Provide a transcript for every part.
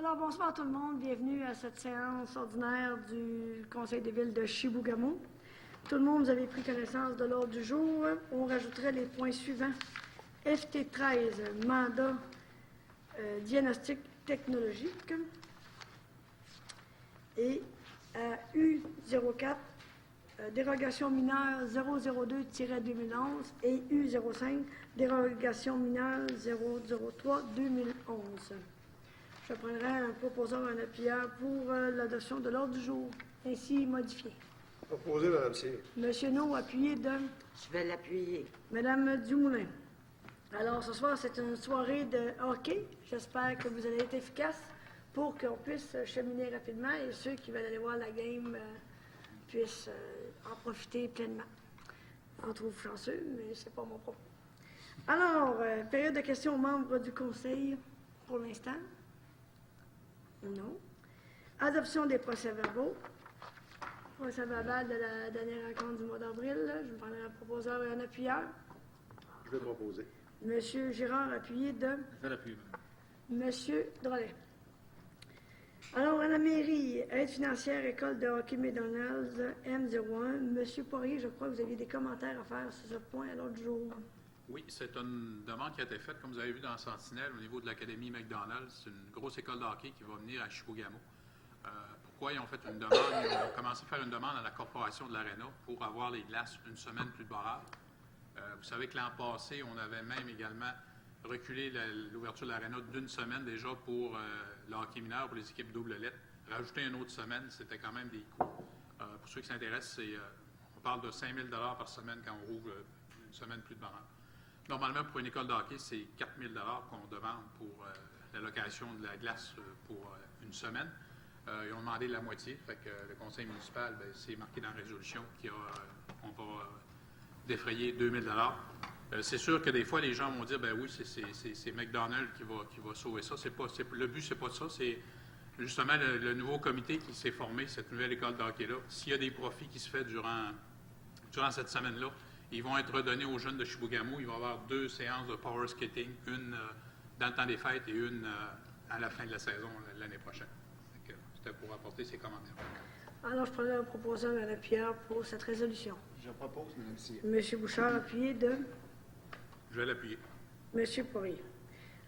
Alors, bonsoir tout le monde. Bienvenue à cette séance ordinaire du Conseil de ville de Chibougamau. Tout le monde, vous avez pris connaissance de l'ordre du jour. On rajouterait les points suivants. FT13, mandat diagnostic technologique. Et U04, dérogation mineure 002-2011 et U05, dérogation mineure 003-2011. Je prendrai un proposeur, un appuyeur pour l'adoption de l'ordre du jour, ainsi modifié. Proposé, Mme Cyr. Monsieur No, appuyé de... Je vais l'appuyer. Madame Dumoulin. Alors, ce soir, c'est une soirée de hockey. J'espère que vous allez être efficace pour qu'on puisse cheminer rapidement et ceux qui veulent aller voir la game puissent en profiter pleinement. On trouve chanceux, mais c'est pas mon propos. Alors, période de questions aux membres du Conseil pour l'instant. Non. Adoption des procès-verbaux. Procès-verbal de la dernière rencontre du mois d'avril. Je me prendrai un proposeur et un appuyeur. Je vais proposer. Monsieur Girard, appuyé de... Je l'appuie. Monsieur Drolet. Alors, à la mairie, aide financière, école de hockey McDonald's, M01. Monsieur Poirier, je crois que vous aviez des commentaires à faire sur ce point à l'autre jour. Oui, c'est une demande qui a été faite, comme vous avez vu dans Sentinelle, au niveau de l'Académie McDonald's. C'est une grosse école de hockey qui va venir à Chibougamau. Pourquoi ils ont fait une demande? Ils ont commencé à faire une demande à la corporation de l'Arena pour avoir les glaces une semaine plus de barrage. Vous savez que l'an passé, on avait même également reculé l'ouverture de l'Arena d'une semaine déjà pour le hockey mineur, pour les équipes double lettre. Rajouter une autre semaine, c'était quand même des coûts. Pour ceux qui s'intéressent, on parle de 5 000 par semaine quand on rouvre une semaine plus de barrage. Normalement, pour une école de hockey, c'est 4 000 qu'on demande pour la location de la glace pour une semaine. Ils ont demandé la moitié, fait que le conseil municipal, c'est marqué dans la résolution qu'on va défrayer 2 000 c'est sûr que des fois, les gens vont dire, ben oui, c'est McDonald's qui va sauver ça. Le but, c'est pas ça. C'est justement le nouveau comité qui s'est formé, cette nouvelle école de hockey-là. S'il y a des profits qui se font durant cette semaine-là, ils vont être redonnés aux jeunes de Chibougamau. Il va y avoir 2 séances de power skating, une dans le temps des fêtes et une à la fin de la saison l'année prochaine. C'était pour apporter ces commentaires. Alors, je prendrai un proposeur et un appuyeur pour cette résolution. Je propose, Mme Cyr. Monsieur Bouchard, appuyé de... Je vais l'appuyer. Monsieur Poirier.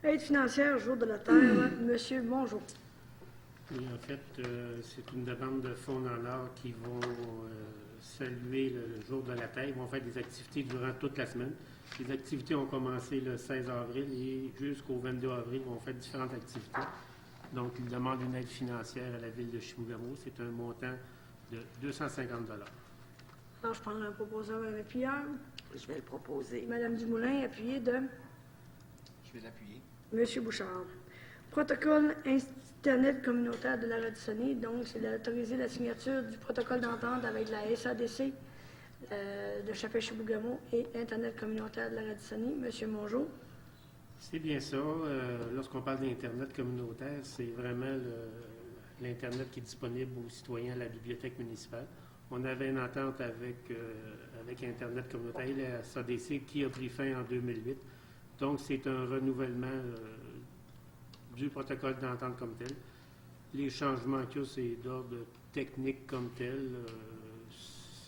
Aide financière, jour de la terre, Monsieur Mongeau. Oui, en fait, c'est une demande de fonds en or qui vont saluer le jour de la terre. Ils vont faire des activités durant toute la semaine. Les activités ont commencé le 16 avril et jusqu'au 22 avril, ils vont faire différentes activités. Donc, ils demandent une aide financière à la ville de Chibougamau. C'est un montant de 250 $. Alors, je prendrai un proposeur et un appuyeur. Je vais le proposer. Madame Dumoulin, appuyé de... Je vais l'appuyer. Monsieur Bouchard. Protocole Internet communautaire de la Radissonie. Donc, c'est d'autoriser la signature du protocole d'entente avec la SADC de Chapelle-Chibougamau et Internet communautaire de la Radissonie. Monsieur Mongeau. C'est bien ça. Lorsqu'on parle d'Internet communautaire, c'est vraiment l'Internet qui est disponible aux citoyens à la bibliothèque municipale. On avait une entente avec Internet communautaire, la SADC, qui a pris fin en 2008. Donc, c'est un renouvellement du protocole d'entente comme tel. Les changements qu'il y a, c'est d'ordre technique comme tel.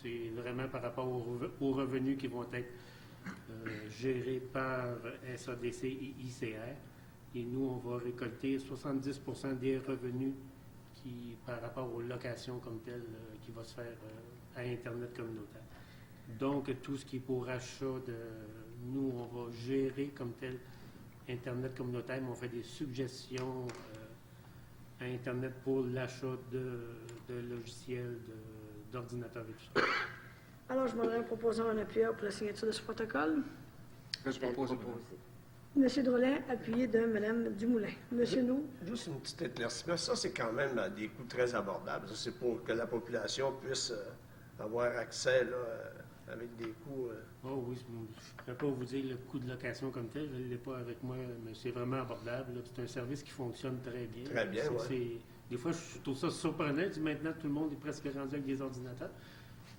C'est vraiment par rapport aux revenus qui vont être gérés par SADC et ICR. Et nous, on va récolter 70% des revenus par rapport aux locations comme telles qui va se faire à Internet communautaire. Donc, tout ce qui est pour achat nous, on va gérer comme tel Internet communautaire, mais on fait des suggestions à Internet pour l'achat de logiciels, d'ordinateurs et tout ça. Alors, je demanderai un proposeur et un appuyeur pour la signature de ce protocole. Je vais le proposer. Monsieur Drolet, appuyé de Mme Dumoulin. Monsieur Nou. Juste une petite éclaircissement. Ça, c'est quand même des coûts très abordables. Ça, c'est pour que la population puisse avoir accès là, avec des coûts... Oh oui, je ne peux pas vous dire le coût de location comme tel. Je ne l'ai pas avec moi, mais c'est vraiment abordable. Là. C'est un service qui fonctionne très bien. Très bien, oui. Des fois, je trouve ça surprenant. Maintenant, tout le monde est presque rendu avec des ordinateurs.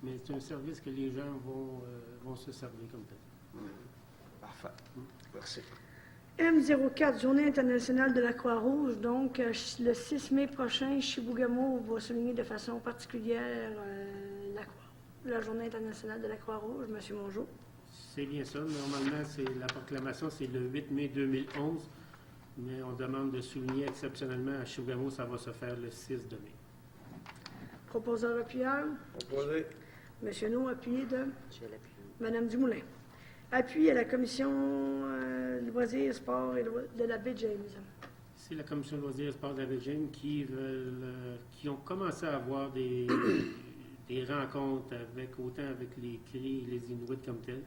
Mais c'est un service que les gens vont se servir comme tel. Parfait. Merci. M04, Journée internationale de la Croix-Rouge. Donc, le 6 mai prochain, Chibougamau va souligner de façon particulière la Journée internationale de la Croix-Rouge. Monsieur Mongeau. C'est bien ça. Normalement, la proclamation, c'est le 8 mai 2011. Mais on demande de souligner exceptionnellement à Chibougamau, ça va se faire le 6 de mai. Proposeur appuyeur. Proposé. Monsieur No, appuyé de Je vais l'appuyer. Madame Dumoulin. Appui à la Commission loisirs, sport et de la baie James. C'est la Commission de loisirs et sport de la Virginie qui ont commencé à avoir des rencontres autant avec les CRI et les Inuits comme tels.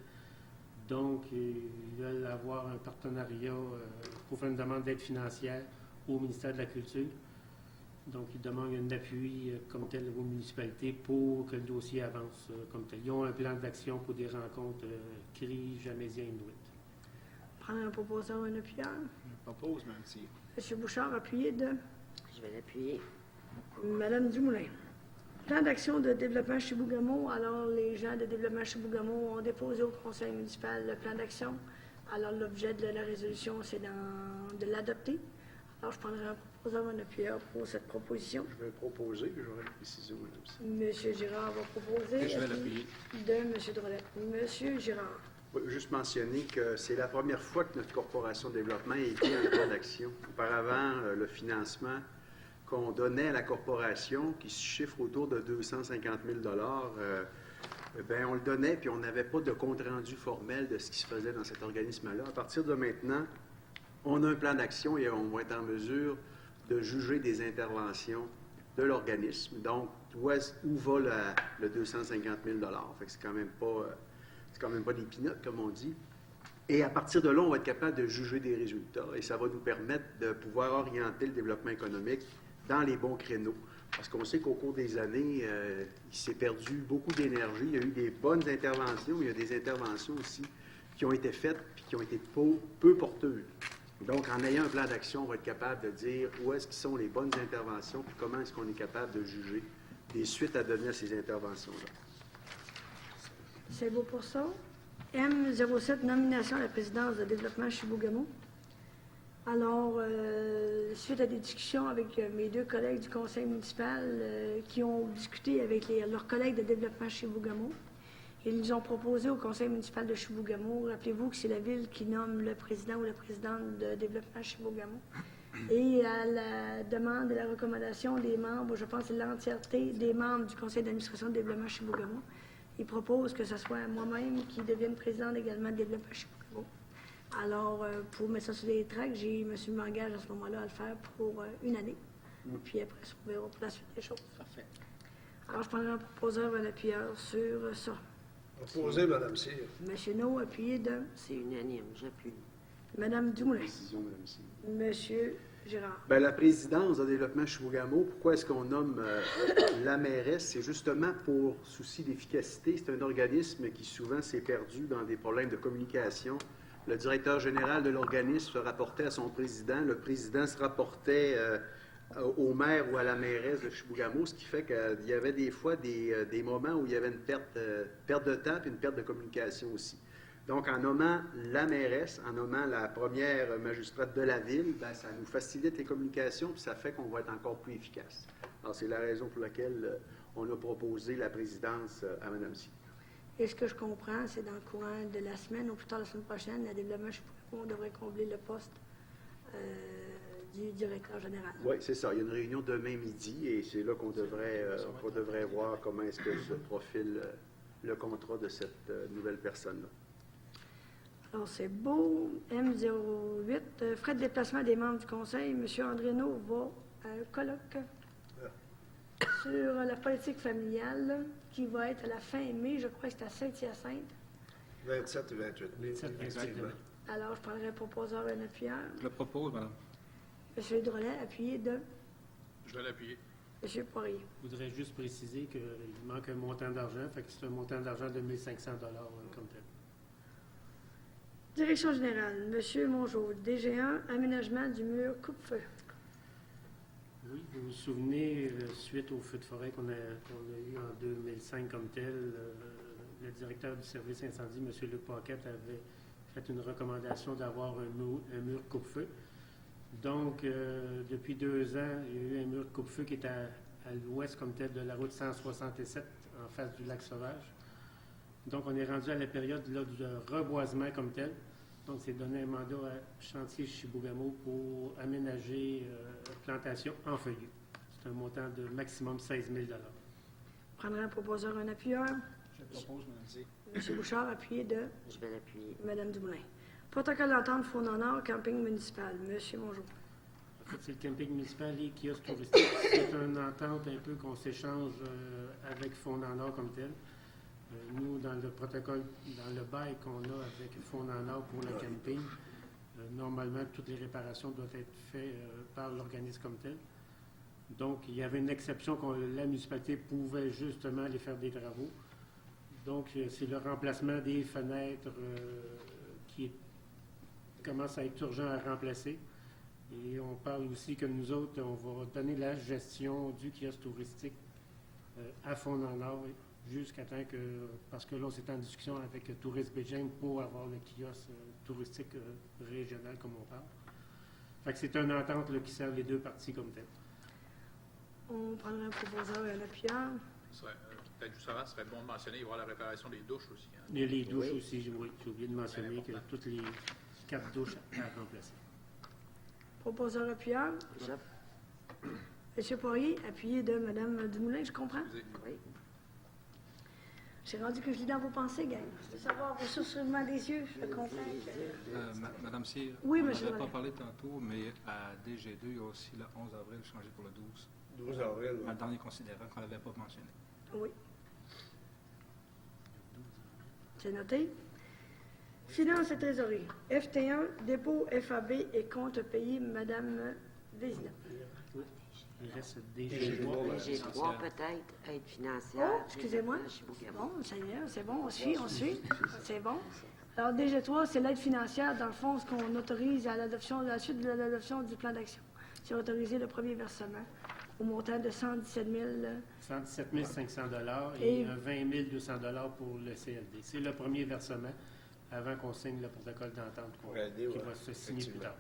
Donc, ils veulent avoir un partenariat pour faire une demande d'aide financière au ministère de la Culture. Donc, ils demandent un appui comme tel aux municipalités pour que le dossier avance comme tel. Ils ont un plan d'action pour des rencontres CRI, Jamaisiens, Inuits. Prendre un proposeur ou un appuyeur. Je propose, même si. Monsieur Bouchard, appuyé de Je vais l'appuyer. Madame Dumoulin. Plan d'action de développement Chibougamau. Alors, les gens de développement Chibougamau ont déposé au conseil municipal le plan d'action. Alors, l'objet de la résolution, c'est de l'adopter. Alors, je prendrai un proposeur ou un appuyeur pour cette proposition. Je vais proposer, puis j'aurai précisé aussi. Monsieur Girard va proposer. Et je vais l'appuyer. De Monsieur Drolet. Monsieur Girard. Oui, juste mentionner que c'est la première fois que notre corporation de développement est écrite un plan d'action. Auparavant, le financement qu'on donnait à la corporation, qui se chiffre autour de 250 000 ben, on le donnait, puis on n'avait pas de compte-rendu formel de ce qui se faisait dans cet organisme-là. À partir de maintenant, on a un plan d'action et on va être en mesure de juger des interventions de l'organisme. Donc, où va le 250 000 Fait que c'est quand même pas des peanuts, comme on dit. Et à partir de là, on va être capable de juger des résultats et ça va nous permettre de pouvoir orienter le développement économique dans les bons créneaux. Parce qu'on sait qu'au cours des années, il s'est perdu beaucoup d'énergie. Il y a eu des bonnes interventions, mais il y a des interventions aussi qui ont été faites et qui ont été peu porteuses. Donc, en ayant un plan d'action, on va être capable de dire où est-ce qu'ils sont les bonnes interventions puis comment est-ce qu'on est capable de juger des suites à donner à ces interventions-là. C'est beau pour ça. M07, nomination à la présidence de développement Chibougamau. Alors, suite à des discussions avec mes deux collègues du conseil municipal qui ont discuté avec leurs collègues de développement Chibougamau, ils nous ont proposé au conseil municipal de Chibougamau, rappelez-vous que c'est la ville qui nomme le président ou la présidente de développement Chibougamau, et à la demande et la recommandation des membres, je pense que c'est l'entièreté des membres du conseil d'administration de développement Chibougamau, ils proposent que ce soit moi-même qui devienne présidente également de développement Chibougamau. Alors, pour mettre ça sur les tracts, je m'engage à ce moment-là à le faire pour une année. Puis après, on verra pour la suite des choses. Parfait. Alors, je prendrai un proposeur ou un appuyeur sur ça. Proposé, Mme Cyr. Monsieur No, appuyé de C'est unanime, j'appuie. Mme Dumoulin. Décision, Mme Cyr. Monsieur Girard. Bien, la présidence de développement Chibougamau, pourquoi est-ce qu'on nomme la mairesse? C'est justement pour souci d'efficacité. C'est un organisme qui souvent s'est perdu dans des problèmes de communication. Le directeur général de l'organisme se rapportait à son président. Le président se rapportait au maire ou à la mairesse de Chibougamau, ce qui fait qu'il y avait des fois des moments où il y avait une perte de temps et une perte de communication aussi. Donc, en nommant la mairesse, en nommant la première magistrate de la ville, bien, ça nous facilite les communications puis ça fait qu'on va être encore plus efficace. Alors, c'est la raison pour laquelle on a proposé la présidence à Mme Cyr. Et ce que je comprends, c'est dans le courant de la semaine, ou plus tard la semaine prochaine, à développement Chibougamau, on devrait combler le poste du directeur général. Oui, c'est ça. Il y a une réunion demain midi et c'est là qu'on devrait voir comment est-ce que se profile le contrat de cette nouvelle personne-là. Alors, c'est beau. M08, frais de déplacement des membres du conseil. M. Andréno va à un colloque sur la politique familiale qui va être à la fin mai, je crois que c'est à Saint-Hyacinthe. 27 et 28 mai. 27, 28 effectivement. mai. Alors, je prendrai un proposeur et un appuyeur. Je le propose, madame. M. Drolet, appuyé de Je vais l'appuyer. M. Poirier. Je voudrais juste préciser qu'il manque un montant d'argent, fait que c'est un montant d'argent de 1 500 comme tel. Direction générale, M. Mongeau, DG1, aménagement du mur coupe-feu. Oui, vous vous souvenez, suite au feu de forêt qu'on a eu en 2005 comme tel, le directeur du service incendie, M. Luc Paquette, avait fait une recommandation d'avoir un mur coupe-feu. Donc, depuis 2 ans, il y a eu un mur coupe-feu qui est à l'ouest comme tel de la route 167 en face du lac Sauvage. Donc, on est rendu à la période là, du reboisement comme tel. Donc, c'est donné un mandat à Chantier Chibougamau pour aménager plantation en feuillu. C'est un montant de maximum 16 000 $. Prendrait un proposeur, un appuyeur. Je propose, Mme C. M. Bouchard, appuyé de Je vais l'appuyer. Mme Dumoulin. Protocole d'entente Fonds en or, camping municipal. M. Mongeau. En fait, c'est le camping municipal et kiosque touristique. C'est une entente un peu qu'on s'échange avec Fonds en or comme tel. Nous, dans le protocole, dans le bail qu'on a avec Fonds en or pour le camping, normalement, toutes les réparations doivent être faites par l'organisme comme tel. Donc, il y avait une exception que la municipalité pouvait justement aller faire des travaux. Donc, c'est le remplacement des fenêtres qui commence à être urgent à remplacer. Et on parle aussi que nous autres, on va donner la gestion du kiosque touristique à Fonds en or jusqu'à temps que, parce que là, c'est en discussion avec Tourisme Beijing pour avoir le kiosque touristique régional, comme on parle. Fait que c'est une entente là, qui sert les deux parties comme telle. On prendrait un proposeur et un appuyeur. Peut-être juste avant, ce serait bon de mentionner, il va y avoir la réparation des douches aussi. Hein. Il y a les douches Oui. aussi, oui, j'ai oublié de mentionner que toutes les 4 douches à remplacer. Proposeur appuyeur. Je- M. Poirier, appuyé de Mme Dumoulin, je comprends. Oui. J'ai rendu que je lis dans vos pensées, gang. Je veux savoir vos sourcillements des yeux. Je comprends que... Madame C, Oui, on monsieur n'avait pas Laurent. parlé tantôt, mais à DG2, il y a aussi le 11 avril changé pour le 12. 12 avril. Dans le dernier considérant qu'on n'avait pas mentionné. Oui. C'est noté. Finances et trésorerie. FT1, dépôt FAB et compte payé Mme Vézina. Il reste DG3. DG3. J'ai droit peut-être aide financière. Oh, excusez-moi. à Chibougamau. Bon, ça y est, c'est bon, on suit. C'est bon. Alors, DG3, c'est l'aide financière, dans le fond, ce qu'on autorise à l'adoption, à la suite de l'adoption du plan d'action. C'est autorisé le premier versement au montant de 117 000 117 500 $ Et- et 20 200 $ pour le CLD. C'est le premier versement avant qu'on signe le protocole d'entente Pour aider, qui ouais, va se signer plus tard.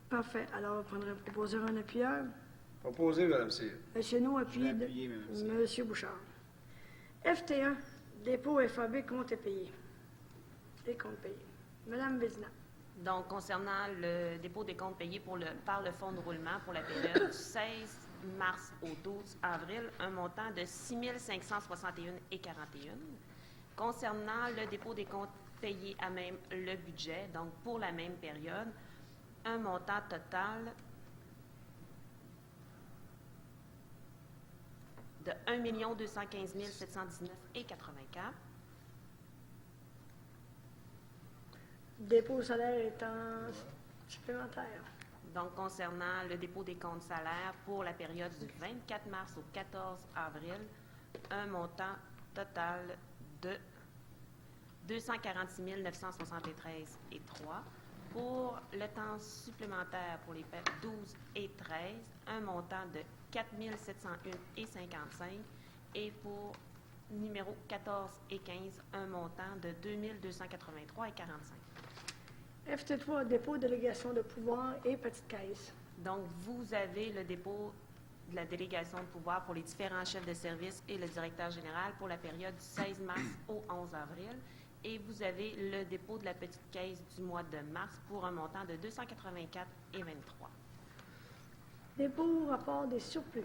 Parfait. Alors, on prendrait un proposeur, un appuyeur. Proposé, Mme C. Chez nous, appuyé de appuyé, Mme C. M. Bouchard. FT1, dépôt FAB, compte payé. Et compte payé. Mme Vézina. Donc, concernant le dépôt des comptes payés par le fonds de roulement pour la période du 16 mars au 12 avril, un montant de 6 561,41. Concernant le dépôt des comptes payés à même le budget, donc pour la même période, un montant total de 1 215 719,84. Dépôt salaire étant supplémentaire. Donc, concernant le dépôt des comptes salaires pour la période du 24 mars au 14 avril, un montant total de 246 973,3. Pour le temps supplémentaire pour les fêtes 12 et 13, un montant de 4 701,55. Et pour numéro 14 et 15, un montant de 2 283,45. FT3, dépôt, délégation de pouvoir et petite caisse. Donc, vous avez le dépôt de la délégation de pouvoir pour les différents chefs de service et le directeur général pour la période du 16 mars au 11 avril. Et vous avez le dépôt de la petite caisse du mois de mars pour un montant de 284,23. Dépôt, rapport des surplus.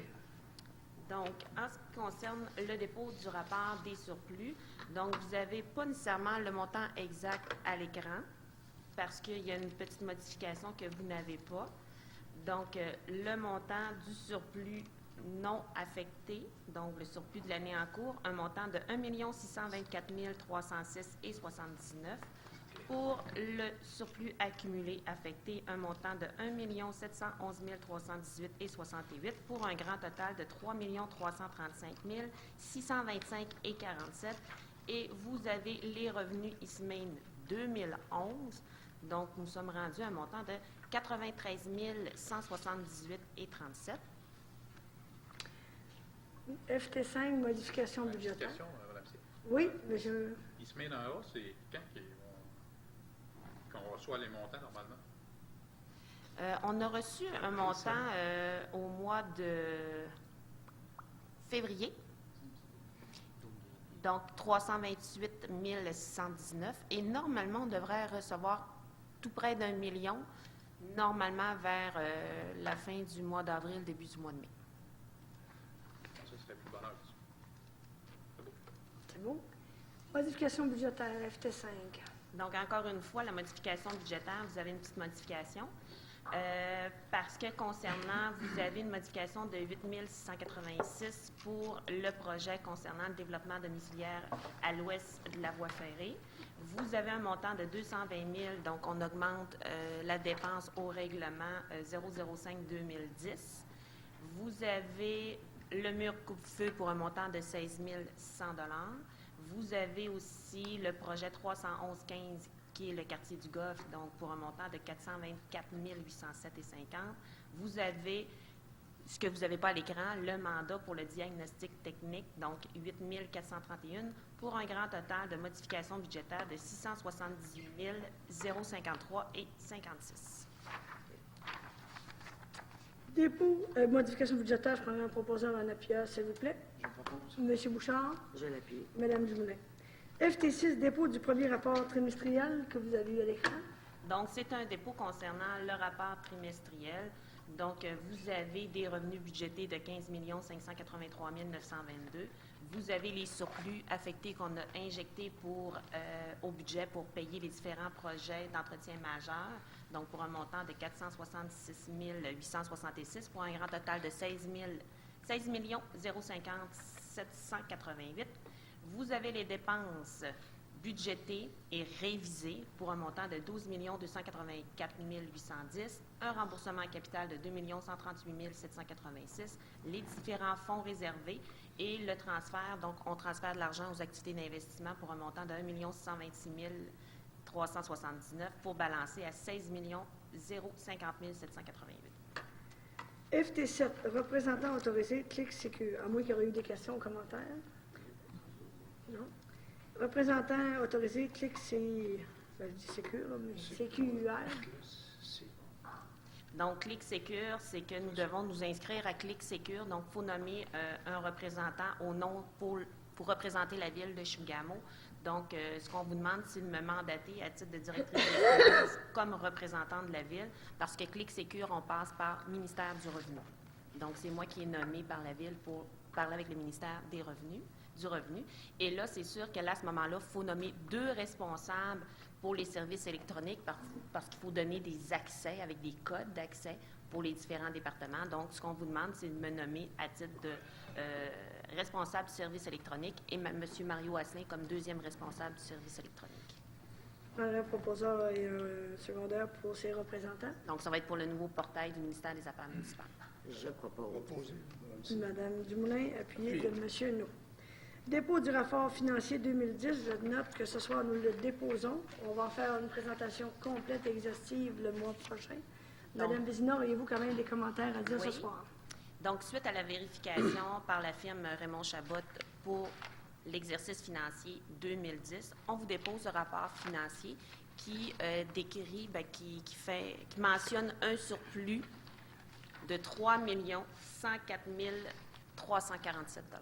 Donc, en ce qui concerne le dépôt du rapport des surplus, donc vous n'avez pas nécessairement le montant exact à l'écran parce qu'il y a une petite modification que vous n'avez pas. Donc, le montant du surplus non affecté, donc le surplus de l'année en cours, un montant de 1 624 306,79. Pour le surplus accumulé affecté, un montant de 1 711 318,68 pour un grand total de 3 335 625,47. Et vous avez les revenus ISMAIN 2011. Donc, nous sommes rendus à un montant de 93 178,37. FT5, modification budgétaire. Question, Mme C. Oui, mais je... Il se met dans la hausse, c'est quand qu'ils vont on reçoit les montants normalement? On a reçu un montant au mois de février, donc 328 619. Et normalement, on devrait recevoir tout près d'1 million, normalement vers la fin du mois d'avril, début du mois de mai. Ça serait plus bonheur. C'est bon? Modification budgétaire, FT5. Donc, encore une fois, la modification budgétaire, vous avez une petite modification. Parce que concernant, vous avez une modification de 8 686 pour le projet concernant le développement domiciliaire à l'ouest de la voie ferrée. Vous avez un montant de 220 000, donc on augmente la dépense au règlement 005-2010. Vous avez le mur coupe-feu pour un montant de 16 100 $. Vous avez aussi le projet 311-15 qui est le quartier du Golfe, donc pour un montant de 424 807,50. Vous avez, ce que vous n'avez pas à l'écran, le mandat pour le diagnostic technique, donc 8 431, pour un grand total de modification budgétaire de 678 053 et 56. Dépôt, modification budgétaire, je prendrai un proposeur en appuyeur, s'il vous plaît. Je propose. Monsieur Bouchard, Je l'appuie. Madame Dumoulin. FT6, dépôt du premier rapport trimestriel que vous avez eu à l'écran. Donc, c'est un dépôt concernant le rapport trimestriel. Donc, vous avez des revenus budgétés de 15 583 922. Vous avez les surplus affectés qu'on a injectés au budget pour payer les différents projets d'entretien majeur, donc pour un montant de 466 866 pour un grand total de 16 050 788. Vous avez les dépenses budgétées et révisées pour un montant de 12 284 810, un remboursement à capital de 2 138 786, les différents fonds réservés et le transfert. Donc, on transfère de l'argent aux activités d'investissement pour un montant de 1 626 379 pour balancer à 16 050 788. FT7, représentant autorisé, clic sécure. À moins qu'il y aurait eu des questions ou commentaires. Non. Représentant autorisé, clic c'est. Ben, je dis sécure, mais CQUR. Donc, Clic Sécure, c'est que nous devons nous inscrire à Clic Sécure. Donc, il faut nommer un représentant au nom pour représenter la ville de Chibougamau. Donc, ce qu'on vous demande, c'est de me mandater à titre de directrice des finances comme représentant de la ville, parce que Clic Sécure, on passe par ministère du Revenu. Donc, c'est moi qui est nommé par la ville pour parler avec le ministère du Revenu. Et là, c'est sûr que là, à ce moment-là, il faut nommer 2 responsables pour les services électroniques parce qu'il faut donner des accès avec des codes d'accès pour les différents départements. Donc, ce qu'on vous demande, c'est de me nommer à titre de responsable du service électronique et M. Mario Asselin comme 2e responsable du service électronique. Un proposeur et un secondaire pour ses représentants. Donc, ça va être pour le nouveau portail du ministère des Affaires municipales. Je propose. Madame Dumoulin, appuyé de Monsieur No. Dépôt du rapport financier 2010, je note que ce soir, nous le déposons. On va en faire une présentation complète et exhaustive le mois prochain. Madame Vézina, auriez-vous quand même des commentaires à dire ce soir? Donc, suite à la vérification par la firme Raymond Chabot pour l'exercice financier 2010, on vous dépose un rapport financier qui décrit, qui mentionne un surplus de 3 104 347 $.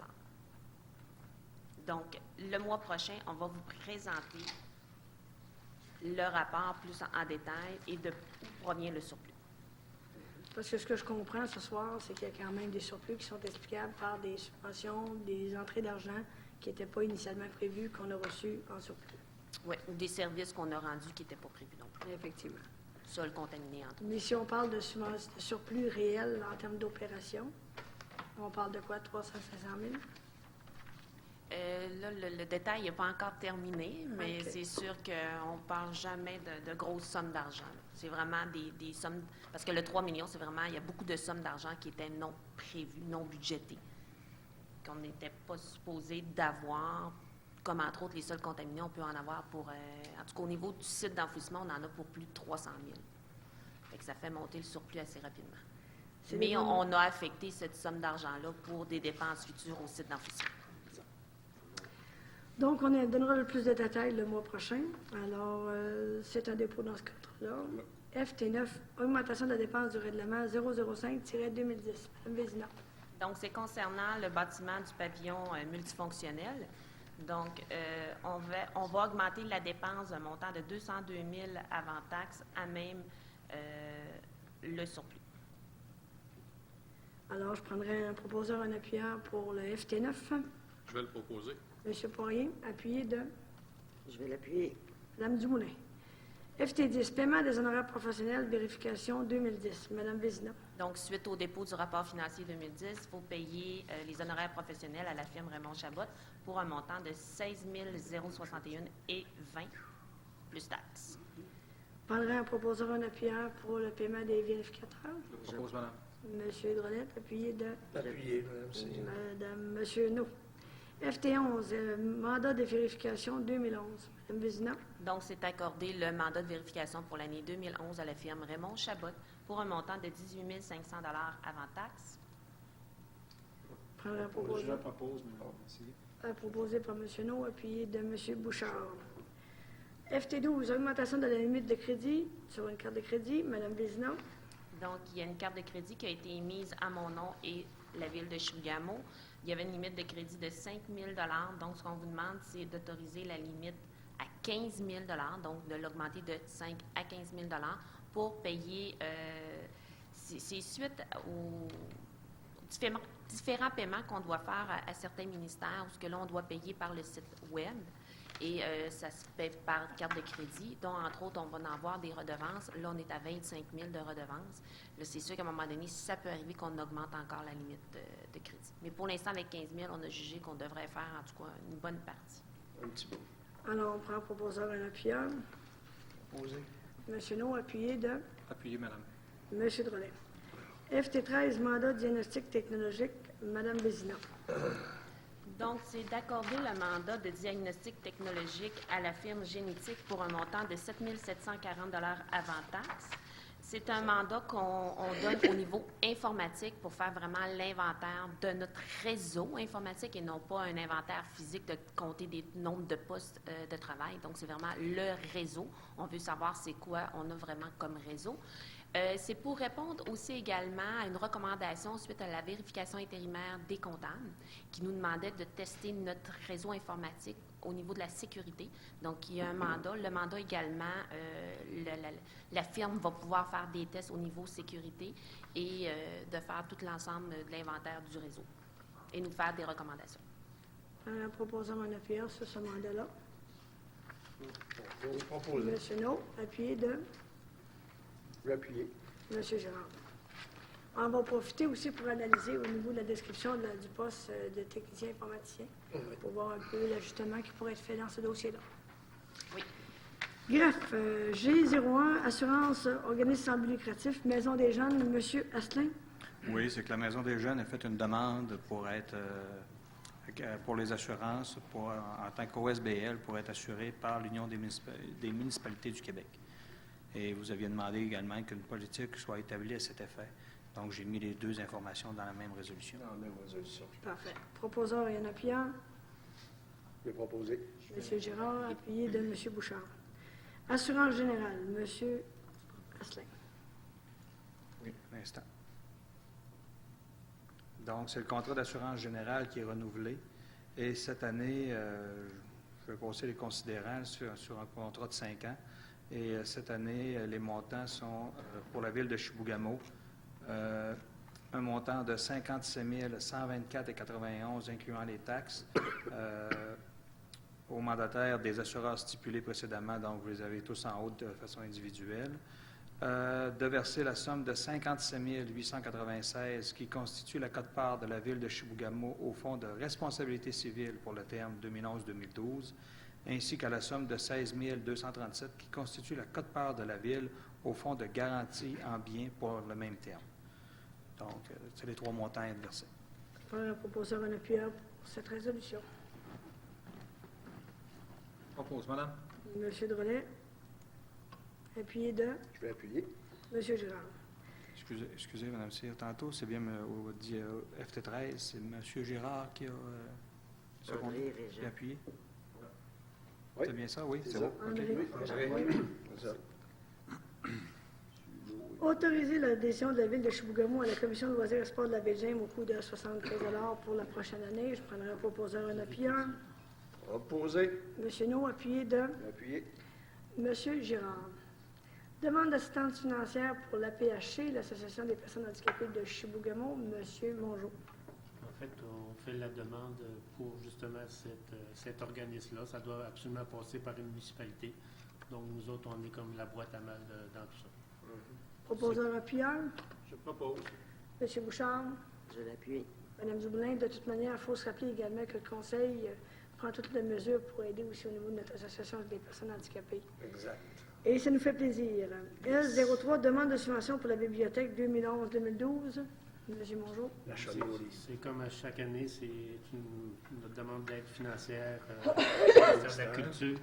Donc, le mois prochain, on va vous présenter le rapport plus en détail et de où provient le surplus. Parce que ce que je comprends ce soir, c'est qu'il y a quand même des surplus qui sont explicables par des subventions, des entrées d'argent qui n'étaient pas initialement prévues, qu'on a reçues en surplus. Oui, ou des services qu'on a rendus qui n'étaient pas prévus non plus. Effectivement. Sol contaminé, entre autres. Mais si on parle de surplus réel en termes d'opération, on parle de quoi, 300 500 000? Là, le détail n'est pas encore terminé, mais OK. c'est sûr qu'on ne parle jamais de grosses sommes d'argent. C'est vraiment des sommes... Parce que le 3 millions, c'est vraiment... Il y a beaucoup de sommes d'argent qui étaient non prévues, non budgétées, qu'on n'était pas supposé d'avoir. Comme entre autres, les sols contaminés, on peut en avoir pour... en tout cas, au niveau du site d'enfouissement, on en a pour plus de 300 000. Fait que ça fait monter le surplus assez rapidement. Mais on a affecté cette somme d'argent-là pour des dépenses futures au site d'enfouissement. Donc, on donnera le plus de détails le mois prochain. Alors, c'est un dépôt dans ce cadre-là. FT9, augmentation de la dépense du règlement 005-2010. Mme Vézina. Donc, c'est concernant le bâtiment du pavillon multifonctionnel. Donc, on va augmenter la dépense d'un montant de 202 000 avant taxe à même le surplus. Alors, je prendrai un proposeur, un appuyant pour le FT9. Je vais le proposer. M. Poirier, appuyé de Je vais l'appuyer. Mme Dumoulin. FT10, paiement des honoraires professionnels, vérification 2010. Mme Vézina. Donc, suite au dépôt du rapport financier 2010, il faut payer les honoraires professionnels à la firme Raymond Chabot pour un montant de 16 061,20 plus taxes. Je prendrai un proposeur, un appuyant pour le paiement des vérificateurs. Je propose, madame. M. Drolet, appuyé de Appuyé, Madame Seymour. Mme, M. No. FT11, mandat de vérification 2011. Mme Vézina. Donc, c'est accordé le mandat de vérification pour l'année 2011 à la firme Raymond Chabot pour un montant de 18 500 avant taxes. Je prendrai un Je proposeur. le propose, mais bon, merci. Proposé par M. No, appuyé de M. Bouchard. FT12, augmentation de la limite de crédit sur une carte de crédit. Mme Vézina. Donc, il y a une carte de crédit qui a été émise à mon nom et la ville de Chibougamau. Il y avait une limite de crédit de 5 000 Donc, ce qu'on vous demande, c'est d'autoriser la limite à 15 000 donc de l'augmenter de 5 à 15 000 pour payer. C'est suite aux différents paiements qu'on doit faire à certains ministères, où ce que là, on doit payer par le site Web. Et ça se paie par carte de crédit, dont, entre autres, on va en avoir des redevances. Là, on est à 25 000 de redevances. Là, c'est sûr qu'à un moment donné, ça peut arriver qu'on augmente encore la limite de crédit. Mais pour l'instant, avec 15 000, on a jugé qu'on devrait faire, en tout cas, une bonne partie. Un petit peu. Alors, on prend un proposeur, un appuyant. Posé. M. No, appuyé de Appuyez, madame. M. Drolet. FT13, mandat diagnostic technologique. Mme Vézina. Donc, c'est d'accorder le mandat de diagnostic technologique à la firme Génétique pour un montant de 7 740 avant taxe. C'est un mandat qu'on donne au niveau informatique pour faire vraiment l'inventaire de notre réseau informatique et non pas un inventaire physique de compter des nombres de postes de travail. Donc, c'est vraiment le réseau. On veut savoir c'est quoi on a vraiment comme réseau. C'est pour répondre aussi également à une recommandation suite à la vérification intérimaire des comptables qui nous demandait de tester notre réseau informatique au niveau de la sécurité. Donc, il y a un mandat. Le mandat également, la firme va pouvoir faire des tests au niveau sécurité et de faire tout l'ensemble de l'inventaire du réseau et nous faire des recommandations. Un proposeur, un appuyant sur ce mandat-là. Proposé. M. No, appuyé de Je vais appuyer. M. Gérard. On va profiter aussi pour analyser au niveau de la description du poste de technicien informaticien pour voir un peu l'ajustement qui pourrait être fait dans ce dossier-là. Oui. Greffe, G01, assurance, organisme sans but lucratif, Maison des Jeunes, M. Asselin. Oui, c'est que la Maison des Jeunes a fait une demande pour être, pour les assurances, en tant qu'OSBL, pour être assuré par l'Union des municipalités du Québec. Et vous aviez demandé également qu'une politique soit établie à cet effet. Donc, j'ai mis les deux informations dans la même résolution. Dans la même résolution. Parfait. Proposeur et un appuyant, Je vais proposer. M. Gérard, appuyé de M. Bouchard. Assurance générale, M. Asselin. Oui, un instant. Donc, c'est le contrat d'assurance générale qui est renouvelé. Et cette année, je vais passer les considérants sur un contrat de 5 ans. Et cette année, les montants sont, pour la ville de Chibougamau, un montant de 57 124,91 incluant les taxes aux mandataires des assureurs stipulés précédemment, donc vous les avez tous en haut de façon individuelle, de verser la somme de 57 896 qui constitue la quote-part de la ville de Chibougamau au fonds de responsabilité civile pour le terme 2011-2012, ainsi qu'à la somme de 16 237 qui constitue la quote-part de la ville au fonds de garantie en biens pour le même terme. Donc, c'est les trois montants à être versés. Je prends un proposeur, un appuyant pour cette résolution. Propose, madame. M. Drolet, appuyé de Je vais appuyer. M. Gérard. Excusez, Mme Cyr, tantôt, c'est bien FT13, c'est M. Gérard qui a André Régent. appuyé. Oui. C'est bien ça, oui, C'est c'est ça. bon. André. André? C'est ça. Autoriser l'adhésion de la Ville de Chibougamau à la Commission de loisirs et sports de la Baie-James au coût de 73 $ pour la prochaine année. Je prendrai un proposeur, un appuyeur. Opposé? Monsieur No, appuyé de Appuyé. Monsieur Girard. Demande d'assistance financière pour la PHC, l'Association des personnes handicapées de Chibougamau. Monsieur Mongeau. En fait, on fait la demande pour justement cet organisme-là. Ça doit absolument passer par une municipalité. Donc, nous autres, on est comme la boîte à mal dans tout ça. Proposeur, appuyeur. Je propose. Monsieur Bouchard. Je l'appuie. Madame Dumoulin, de toute manière, il faut se rappeler également que le Conseil prend toutes les mesures pour aider aussi au niveau de notre Association des personnes handicapées. Exact. Et ça nous fait plaisir. L03, demande de subvention pour la bibliothèque 2011-2012. Monsieur Mongeau. La Chaudière. C'est comme à chaque année, c'est une demande d'aide financière au ministère de la Culture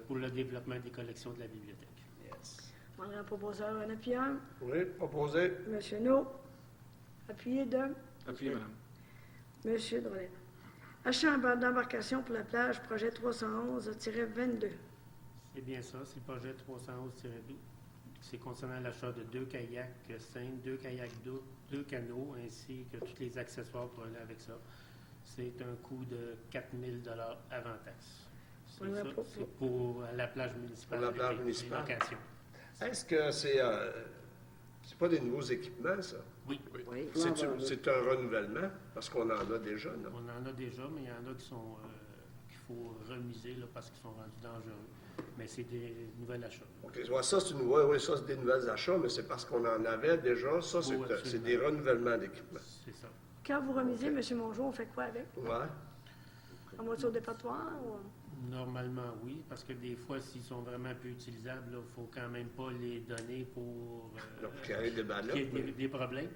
pour le développement des collections de la bibliothèque. Yes. On prendra un proposeur, un appuyeur. Oui, opposé? Monsieur No. Appuyé de Appuyez, madame. Monsieur Drolet. Achat d'embarcation pour la plage, projet 311-22. C'est bien ça, c'est le projet 311-2. C'est concernant l'achat de 2 kayaks simples, 2 kayaks d'eau, 2 canots, ainsi que tous les accessoires pour aller avec ça. C'est un coût de 4 000 $ avant taxe. C'est ça, c'est pour la plage municipale. Pour la plage avec les municipale. locations. Est-ce que c'est pas des nouveaux équipements, ça? Oui, Oui. C'est un renouvellement? Parce qu'on en a déjà, non? on en a déjà, mais il y en a qui sont qu'il faut remiser là, parce qu'ils sont rendus dangereux. Mais c'est des nouvelles achats. OK. Ouais, ça, c'est ça, c'est des nouvelles achats, mais c'est parce qu'on en avait déjà. Ça, c'est Oui, absolument. c'est des renouvellements d'équipements. C'est ça. Quand vous remisez, Monsieur Mongeau, on fait quoi avec? Ouais. En voiture dépotoir? Ou... Normalement, oui, parce que des fois, s'ils sont vraiment peu utilisables, il ne faut quand même pas les donner pour Donc, il y a des ballots. qu'il y ait des problèmes.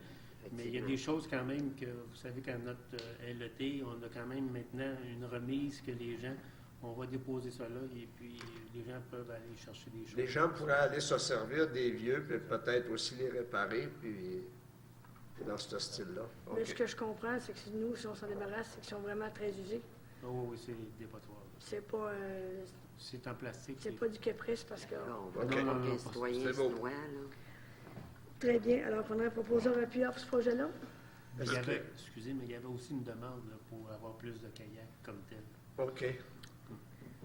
Mais il y a des choses quand même que, vous savez qu'à notre LET, on a quand même maintenant une remise que les gens, on va déposer ça là et puis les gens peuvent aller chercher des choses. Les gens pourraient aller se servir des vieux, puis peut-être aussi les réparer, puis dans ce style-là. Mais OK. ce que je comprends, c'est que nous, si on s'en débarrasse, c'est qu'ils sont vraiment très usés. Oh, oui, c'est dépotoir. C'est pas, C'est en plastique. c'est pas du caprice parce que... Là, on va OK. dire Non, non, qu'un non, citoyen c'est beau. se doit, là. Très bien. Alors, on prendrait un proposeur appuyeur pour ce projet-là. Mais il y avait, excusez, mais il y avait aussi une demande là, pour avoir plus de kayaks comme tel. OK.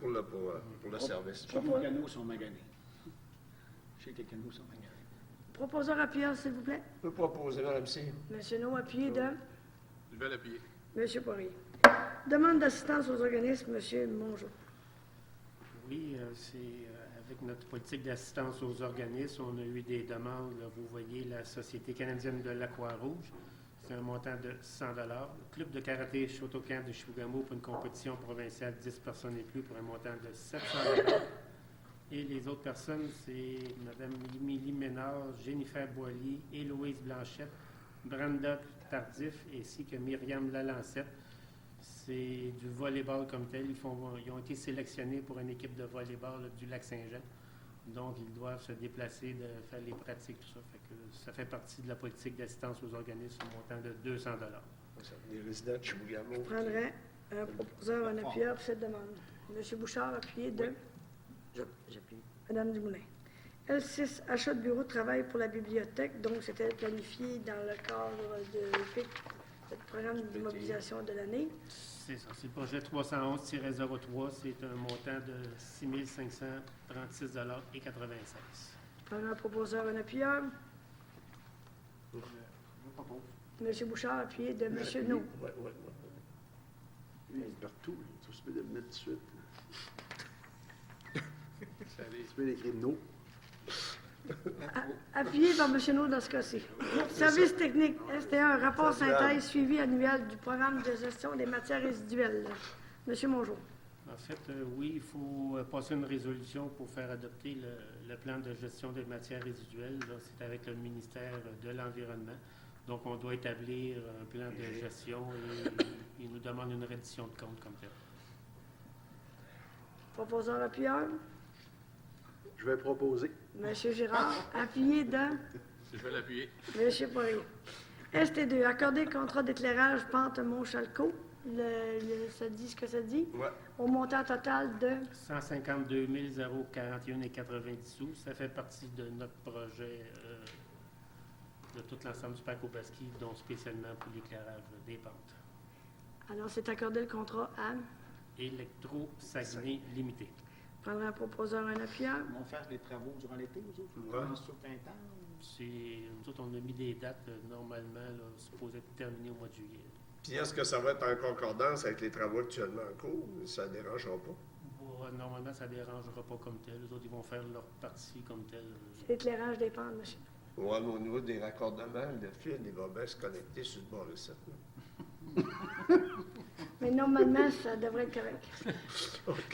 Pour le service. Tous nos canaux sont maganés. Je sais que les canaux sont maganés. Proposeur appuyeur, s'il vous plaît. Je peux proposer, Mme C. Monsieur No, appuyé de Je vais l'appuyer. Monsieur Poirier. Demande d'assistance aux organismes, Monsieur Mongeau. Oui, c'est avec notre politique d'assistance aux organismes, on a eu des demandes. Là, vous voyez la Société canadienne de l'Aqua-Rouge, c'est un montant de 100 $. Le club de karaté Shotokan de Chibougamau pour une compétition provinciale 10 personnes et plus pour un montant de 700 $. Et les autres personnes, c'est Mme Émilie Ménard, Jennifer Boilly, Héloïse Blanchette, Brenda Tardif, ainsi que Myriam Lalancette. C'est du volleyball comme tel. Ils ont été sélectionnés pour une équipe de volleyball là, du Lac-Saint-Jean. Donc, ils doivent se déplacer, de faire les pratiques, tout ça. Ça fait partie de la politique d'assistance aux organismes au montant de 200 $. Les résidents de Chibougamau. Je prendrais un proposeur, un appuyeur pour cette demande. Monsieur Bouchard, appuyé de J'appuie. Madame Dumoulin. L6, achat de bureau de travail pour la bibliothèque. Donc, c'était planifié dans le cadre de PIC, le programme de mobilisation de l'année. C'est ça. C'est le projet 311-03. C'est un montant de 6 536 $ et 96. Prendre un proposeur, un appuyeur. Je propose. Monsieur Bouchard, appuyé de Monsieur No. Oui. Il est partout. Tu peux le mettre tout de suite. Tu peux l'écrire non. Appuyé par Monsieur No dans ce cas-ci. Service technique, ST1, rapport synthèse suivi annuel du programme de gestion des matières résiduelles. Monsieur Mongeau. En fait, oui, il faut passer une résolution pour faire adopter le plan de gestion des matières résiduelles. Là, c'est avec le ministère de l'Environnement. Donc, on doit établir un plan de gestion et il nous demande une reddition de compte comme tel. Proposeur appuyeur. Je vais proposer. Monsieur Girard, appuyé de Je vais l'appuyer. Monsieur Poirier. ST2, accorder contrat d'éclairage Pente Montchalco. ça dit ce que ça dit. Ouais. Au montant total de 152 041,90 sous. Ça fait partie de notre projet de tout l'ensemble du parc Aubaski, dont spécialement pour l'éclairage des pentes. Alors, c'est accordé le contrat à Électro Saguenay Limité. prendre un proposeur, un appuyeur. Ils vont faire des travaux durant l'été, vous autres? Ils Ouais. commencent au printemps? Nous autres, on a mis des dates, normalement, là, supposées être terminées au mois de juillet. Puis est-ce que ça va être en concordance avec les travaux actuellement en cours? Ça ne dérangera pas? Normalement, ça ne dérangera pas comme tel. Les autres, ils vont faire leur partie comme tel. C'est l'éclairage des pentes, monsieur. Ouais, mais au niveau des raccordements, le fil, il va bien se connecter sur le bord de cette. Mais normalement, ça devrait être correct.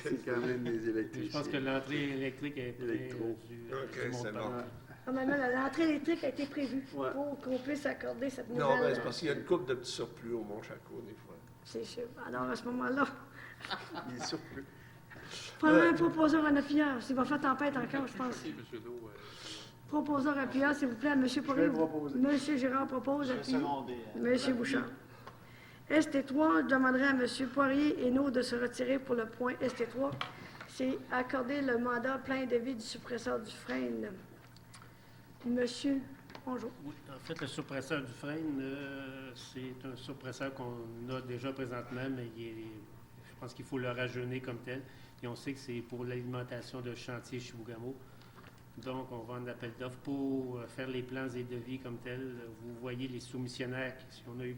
C'est quand même des Je électriciens. pense que l'entrée électrique est près Électro. du OK, c'est bon. Normalement, l'entrée électrique a été prévue Ouais. pour qu'on puisse accorder cette nouvelle. Non, mais c'est parce qu'il y a une couple de petits surplus au Mont-Chaco, des fois. C'est sûr. Alors, à ce moment-là, Il est surplus. prendre un proposeur, un appuyeur. S'il va faire tempête encore, je pense. Merci, M. Leau. Proposeur, appuyeur, s'il vous plaît, M. Poirier. vais proposer. M. Girard propose, Je vais appuie. seconder. M. Bouchard. ST3, je demanderai à M. Poirier et nous de se retirer pour le point ST3. C'est accorder le mandat plein de vie du suppresseur du frein. Monsieur, bonjour. Oui, en fait, le suppresseur du frein, c'est un suppresseur qu'on a déjà présentement, mais je pense qu'il faut le rajeunir comme tel. Et on sait que c'est pour l'alimentation de chantier Chibougamau. Donc, on va en appel d'offres pour faire les plans et devis comme tel. Vous voyez les soumissionnaires, si on a eu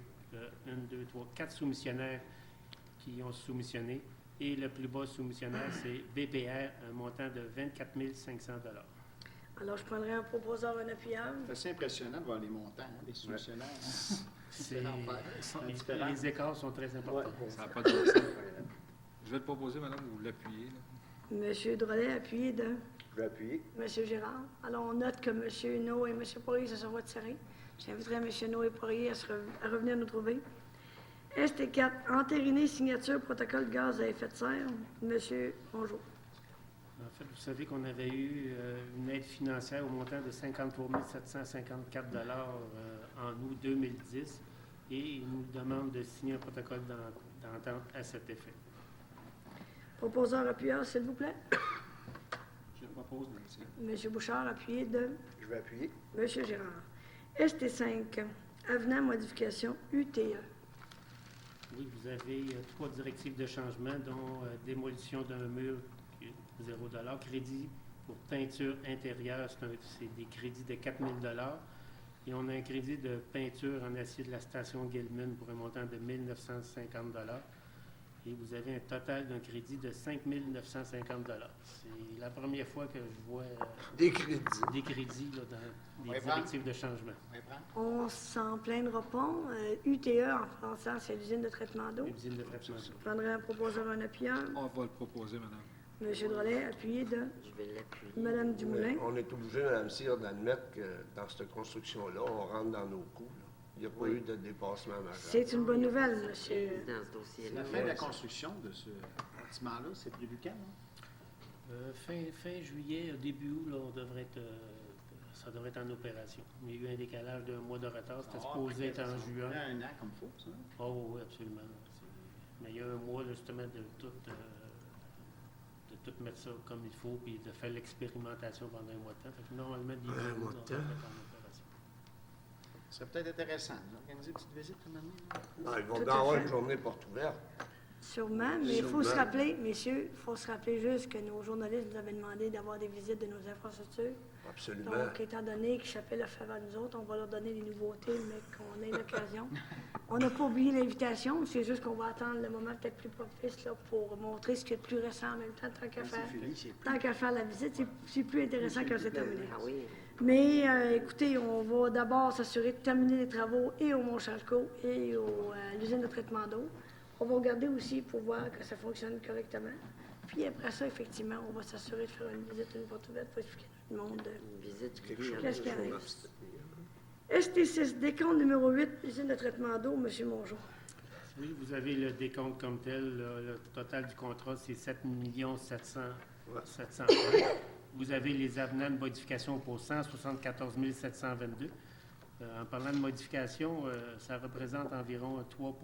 1, 2, 3, 4 soumissionnaires qui ont soumissionné. Et le plus bas soumissionnaire, c'est BPR, un montant de 24 500 $. Alors, je prendrai un proposeur, un appuyeur. C'est assez impressionnant de voir les montants des soumissionnaires. C'est- Différent. les écarts sont très importants. Ça n'a pas de bon sens. Je vais le proposer, madame, vous l'appuyez. là. Monsieur Drolet, appuyé de Je vais appuyer. Monsieur Gérard. Alors, on note que Monsieur Hinault et M. Poirier se sont retirés. J'inviterai M. Hinault et Poirier à revenir nous trouver. ST4, entériner signature protocole gaz à effet de serre. Monsieur, bonjour. En fait, vous savez qu'on avait eu une aide financière au montant de 53 754 $ en août 2010 et il nous demande de signer un protocole d'entente à cet effet. Proposeur, appuyeur, s'il vous plaît. Je propose, Nancy. Monsieur Bouchard, appuyé de Je vais appuyer. Monsieur Gérard. ST5, avenant modification UTE. Oui, vous avez 3 directives de changement, dont démolition d'un mur, 0 $, crédit pour peinture intérieure, c'est des crédits de 4 000 $, et on a un crédit de peinture en acier de la station Gilman pour un montant de 1 950 $, et vous avez un total d'un crédit de 5 950 $. C'est la première fois que je vois Des crédits. des crédits là, dans On les va prendre. directives de changement. On va prendre. On s'en plaindra pas. UTE, en français, c'est l'usine de traitement d'eau. L'usine de traitement d'eau. Je prendrai un proposeur, un appuyeur. On va le proposer, madame. Monsieur Drolet, appuyé de Je vais l'appuyer. Madame Dumoulin. On est obligé, Mme Cyr, d'admettre que dans cette construction-là, on rentre dans nos coûts. Là. Il n'y a pas eu de dépassement majeur. C'est une bonne nouvelle, monsieur. Dans ce dossier-là. La fin de la construction de ce bâtiment-là, c'est prévu quand? Hein? Fin juillet, début août, là, ça devrait être en opération. Il y a eu un décalage d'un mois de retard. C'était supposé être en juin. Un an comme il faut, ça. Oh oui, absolument. Mais il y a un mois, là, justement, de tout mettre ça comme il faut, puis de faire l'expérimentation pendant un mois de temps. Fait que normalement, début Un août, mois de on temps. devrait être en opération. C'est peut-être intéressant d'organiser une petite visite une année. Là. Non, ils vont Tout bien à avoir fait. une journée porte ouverte. Sûrement, mais il faut se Sûrement. rappeler, messieurs, il faut se rappeler juste que nos journalistes nous avaient demandé d'avoir des visites de nos infrastructures. Absolument. Donc, étant donné que Chapelle a fait avant nous autres, on va leur donner des nouveautés, mais qu'on ait l'occasion. On n'a pas oublié l'invitation, c'est juste qu'on va attendre le moment peut-être plus propice là, pour montrer ce qui est le plus récent en même temps, tant qu'à faire. C'est fini, c'est Tant qu'à faire la visite, c'est plus intéressant quand c'est terminé. Ah oui. Mais écoutez, on va d'abord s'assurer de terminer les travaux et au Mont-Charcot et à l'usine de traitement d'eau. On va regarder aussi pour voir que ça fonctionne correctement. Puis après ça, effectivement, on va s'assurer de faire une visite, une porte ouverte pour expliquer à tout le monde. Une visite du Quelque chose Qu'est-ce qu'il y qu'il arrive? faut m'abstenir. ST6, décompte numéro 8, usine de traitement d'eau, M. Mongeau. Oui, vous avez le décompte comme tel. Le total du contrat, c'est 7 700 000. Vous avez les avenants de modification pour 174 722. En parlant de modification, ça représente environ 3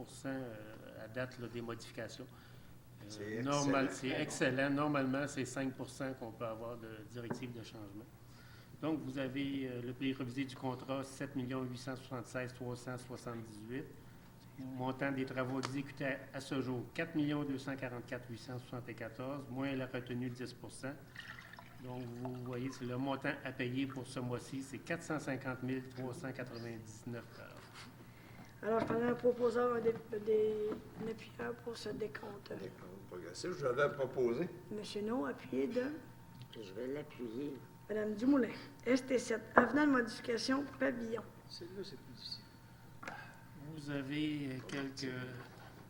à date là, des modifications. C'est C'est excellent. Normalement, c'est 5 qu'on peut avoir de directive de changement. Donc, vous avez le prix révisé du contrat, 7 876 378. Montant des travaux exécutés à ce jour, 4 244 874, moins la retenue de 10 Donc, vous voyez, c'est le montant à payer pour ce mois-ci, c'est 450 399 Alors, je prendrai un proposeur, un appuyeur pour ce décompte. Décompte progressif, je l'avais proposé. Monsieur No, appuyé de Je vais l'appuyer. Mme Dumoulin. ST7, avenant de modification pavillon. Celle-là, c'est plus difficile. Vous avez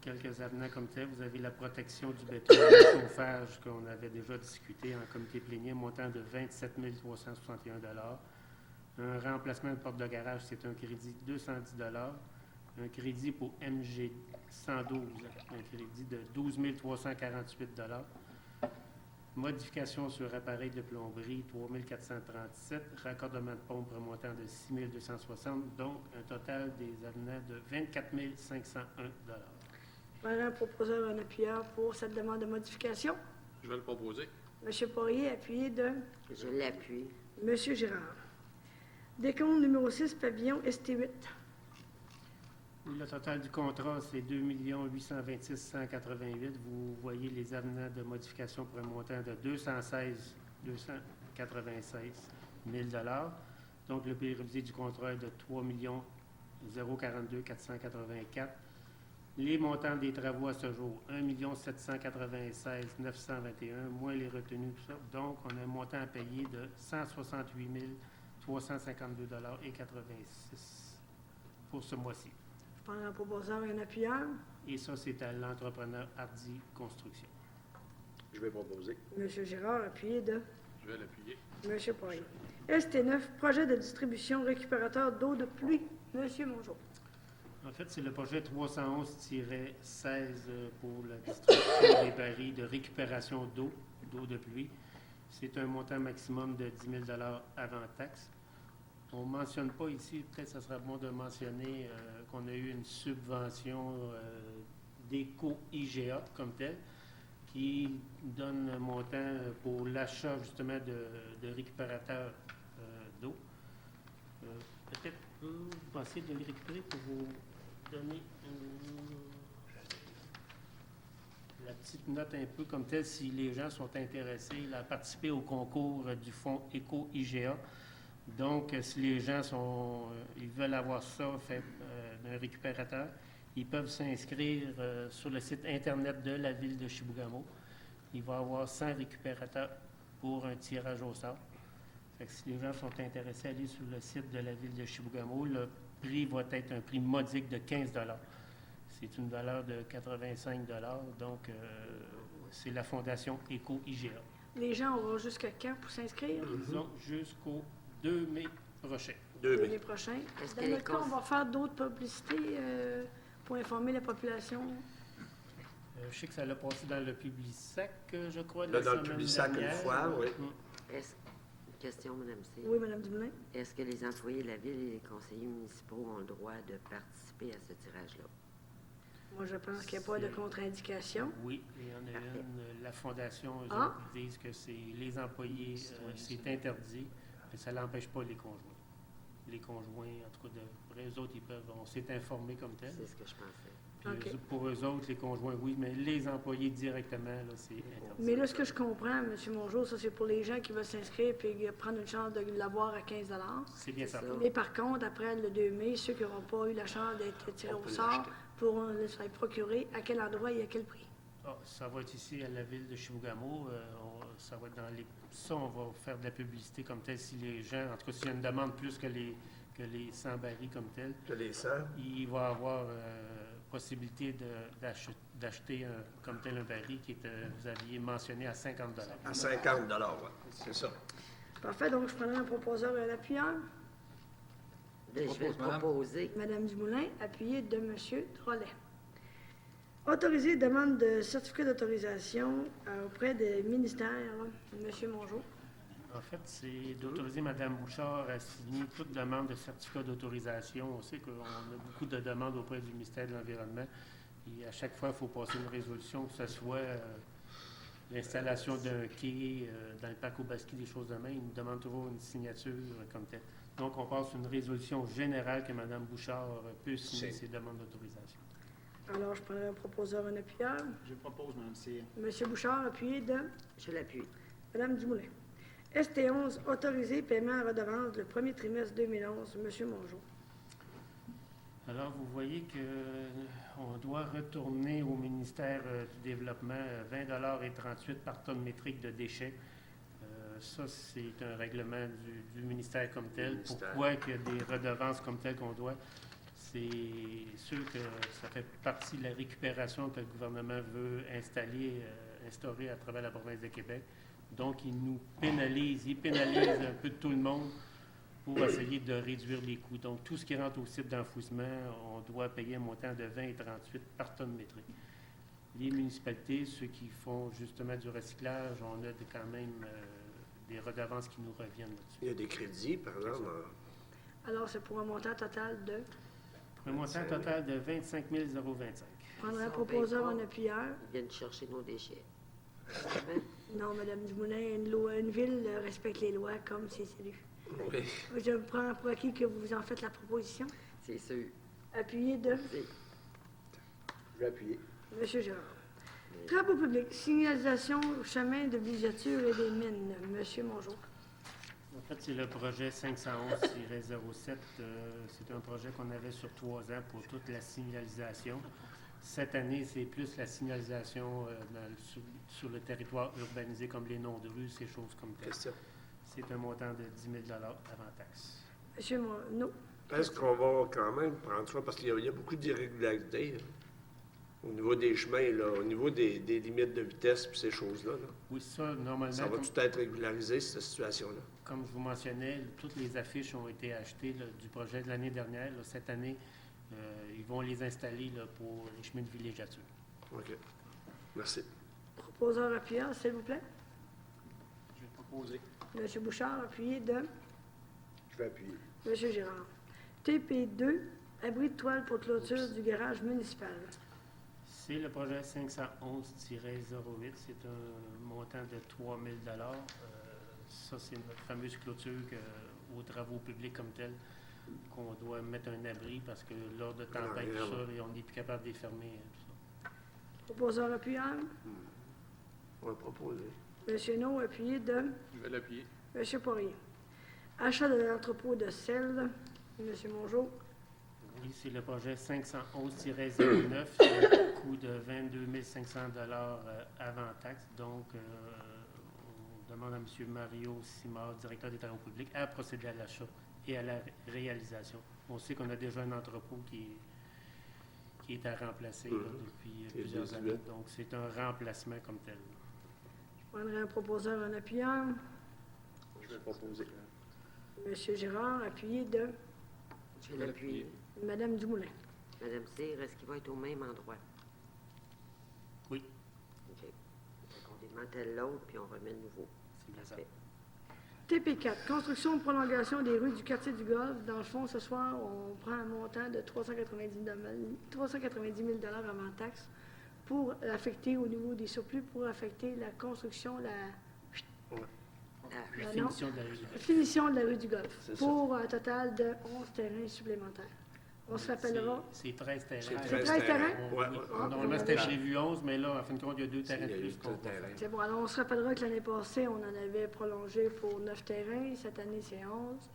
quelques avenants comme tel. Vous avez la protection du béton de chauffage qu'on avait déjà discuté en comité plénier, montant de 27 361 Un remplacement de porte de garage, c'est un crédit de 210 Un crédit pour MG 112, un crédit de 12 348 Modification sur appareil de plomberie, 3 437 Raccordement de pompe remontant de 6 260 donc un total des avenants de 24 501 Je prendrai un proposeur, un appuyeur pour cette demande de modification. Je vais le proposer. Monsieur Poirier, appuyé de Je l'appuie. Monsieur Girard. Décompte numéro 6, pavillon ST8. Le total du contrat, c'est 2 826 188 Vous voyez les avenants de modification pour un montant de 296 000 Donc, le prix révisé du contrat est de 3 042 484 Les montants des travaux à ce jour, 1 796 921 moins les retenues, tout ça. Donc, on a un montant à payer de 168 352 et 86 pour ce mois-ci. Je prendrai un proposeur et un appuyeur. Et ça, c'est à l'entrepreneur Hardy Construction. Je vais proposer. Monsieur Girard, appuyé de Je vais l'appuyer. Monsieur Poirier. ST9, projet de distribution récupérateur d'eau de pluie. Monsieur Mongeau. En fait, c'est le projet 311-16 pour la distribution des barils de récupération d'eau de pluie. C'est un montant maximum de 10 000 avant taxe. On ne mentionne pas ici, peut-être que ce serait bon de mentionner qu'on a eu une subvention d'éco-IGA comme telle, qui donne un montant pour l'achat justement de récupérateurs d'eau. Peut-être vous pensez de les récupérer pour vous donner la petite note un peu comme telle si les gens sont intéressés à participer au concours du fonds éco-IGA. Donc, si les gens ils veulent avoir ça fait d'un récupérateur, ils peuvent s'inscrire sur le site Internet de la ville de Chibougamau. Il va y avoir 100 récupérateurs pour un tirage au sort. Fait que si les gens sont intéressés à aller sur le site de la ville de Chibougamau, le prix va être un prix modique de 15 C'est une valeur de 85 donc c'est la Fondation Éco-IGA. Les gens auront jusqu'à quand pour s'inscrire? Ils ont jusqu'au 2 mai prochain. 2 mai. L'année prochaine. Est-ce Dans qu'elle notre est cas, on va faire d'autres publicités pour informer la population. Je sais que ça l'a passé dans le Publisac, je crois, Là, la dans le semaine Publisac, une dernière. fois, oui. Question, Mme C. Oui, Mme Dumoulin. Est-ce que les employés de la ville et les conseillers municipaux ont le droit de participer à ce tirage-là? Moi, je pense qu'il n'y a pas de contre-indication. Oui, il y en a Parfait. une. La Fondation, eux Ah. autres, ils disent que c'est les employés, c'est interdit, mais ça n'empêche pas les conjoints. Les conjoints, en tout cas, pour eux autres, on s'est informé comme tel. C'est ce que je pensais. Puis OK. pour eux autres, les conjoints, oui, mais les employés directement, là, c'est interdit. Mais là, ce que je comprends, M. Mongeau, ça, c'est pour les gens qui veulent s'inscrire et prendre une chance de l'avoir à 15 C'est bien ça. ça. Mais par contre, après le 2 mai, ceux qui n'auront pas eu la chance d'être tirés On au peut sort l'acheter. pourront se les procurer à quel endroit et à quel prix. Ah, ça va être ici à la ville de Chibougamau. Ça va être dans les. Ça, on va faire de la publicité comme telle. Si les gens, en tout cas, s'il y a une demande plus que les 100 barils comme tel, Je les sens. il va y avoir possibilité d'acheter comme tel un baril qui est, vous aviez mentionné, à 50 À 50 oui. C'est ça. Parfait, donc je prendrai un proposeur et un appuyeur. Je vais le Propose, madame. proposer. Mme Dumoulin, appuyé de M. Drolet. Autoriser demande de certificat d'autorisation auprès des ministères. M. Mongeau. En fait, c'est d'autoriser Mme Bouchard à signer toute demande de certificat d'autorisation. On sait qu'on a beaucoup de demandes auprès du ministère de l'Environnement Puis à chaque fois, il faut passer une résolution, que ce soit l'installation d'un quai dans le parc Aubaski, des choses de même. Ils nous demandent toujours une signature comme telle. Donc, on passe une résolution générale que Mme Bouchard peut signer ses demandes d'autorisation. Alors, je prendrai un proposeur, un appuyeur. Je propose, Mme Cyr. Monsieur Bouchard, appuyé de Je l'appuie. Mme Dumoulin. ST11, autorisé paiement à redevance le premier trimestre 2011. Monsieur Mongeau. Alors, vous voyez qu'on doit retourner au ministère du Développement 20,38 par tonne métrique de déchets. Ça, c'est un règlement du ministère comme tel. Pourquoi qu'il y a des redevances comme telles qu'on doit? C'est sûr que ça fait partie de la récupération que le gouvernement veut instaurer à travers la province de Québec. Donc, il pénalise un peu tout le monde pour essayer de réduire les coûts. Donc, tout ce qui rentre au site d'enfouissement, on doit payer un montant de 20,38 par tonne métrique. Les municipalités, ceux qui font justement du recyclage, on a quand même des redevances qui nous reviennent là-dessus. Il y a des crédits, par exemple. Alors, c'est pour un montant total de... Un montant total de 25 025. Je prendrai un proposeur, un appuyeur. Ils viennent chercher nos déchets. Non, Mme Dumoulin, une ville respecte les lois comme c'est élu. Oui. Je prends pour acquis que vous en faites la proposition. C'est sûr. Appuyé de Je vais appuyer. M. Gérard. Travaux publics, signalisation, chemin de villégiature et des mines. M. Mongeau. En fait, c'est le projet 511-07. C'est un projet qu'on avait sur 3 ans pour toute la signalisation. Cette année, c'est plus la signalisation sur le territoire urbanisé, comme les noms de rues, ces choses comme telles. Question. C'est un montant de 10 000 avant taxe. M. Mongeau. Est-ce qu'on va quand même prendre ça? Parce qu'il y a beaucoup d'irrégularités au niveau des chemins, là, au niveau des limites de vitesse et ces choses-là. Là. Oui, ça, normalement, Ça va tout être régularisé, cette situation-là? comme je vous mentionnais, toutes les affiches ont été achetées là, du projet de l'année dernière. Là, cette année, ils vont les installer là, pour les chemins de villégiature. OK. Merci. Proposeur appuyeur, s'il vous plaît. Je vais proposer. M. Bouchard, appuyé de Je vais appuyer. M. Gérard. TP2, abri de toile pour clôture du garage municipal. C'est le projet 511-08. C'est un montant de 3 000 Ça, c'est notre fameuse clôture aux travaux publics comme tel, qu'on doit mettre un abri parce que lors de tempête, tout ça, on n'est plus capable de les fermer. Tout ça. Proposeur appuyeur. On va proposer. M. No, appuyé de Je vais l'appuyer. M. Poirier. Achat de l'entrepôt de sel. M. Mongeau. Oui, c'est le projet 511-09. C'est un coût de 22 500 avant taxe. Donc, on demande à M. Mario Simard, directeur des travaux publics, à procéder à l'achat et à la réalisation. On sait qu'on a déjà un entrepôt qui est à remplacer là, depuis plusieurs années. Donc, c'est un remplacement comme tel. Je prendrai un proposeur, un appuyeur. Je vais proposer. M. Gérard, appuyé de Je vais l'appuyer. Mme Dumoulin. Madame Cyr, est-ce qu'il va être au même endroit? Oui. OK. Donc, on démantèle l'autre, puis on remet le nouveau. C'est bien ça. Parfait. TP4, construction et prolongation des rues du quartier du Golfe. Dans le fond, ce soir, on prend un montant de 390 000 avant taxe pour affecter au niveau des surplus, pour affecter la construction, La finition de la rue. finition de la rue du Golfe, C'est pour un total de 11 terrains supplémentaires. On se rappellera. C'est 13 terrains. C'est 13 terrains? Ouais, Oui. ouais. Normalement, c'était prévu 11, mais là, en fin de compte, il y a 2 terrains de Il y a eu plus qu'on 2 terrains. C'est bon. Alors, on se rappellera que l'année passée, on en avait prolongé pour 9 terrains. Cette année, c'est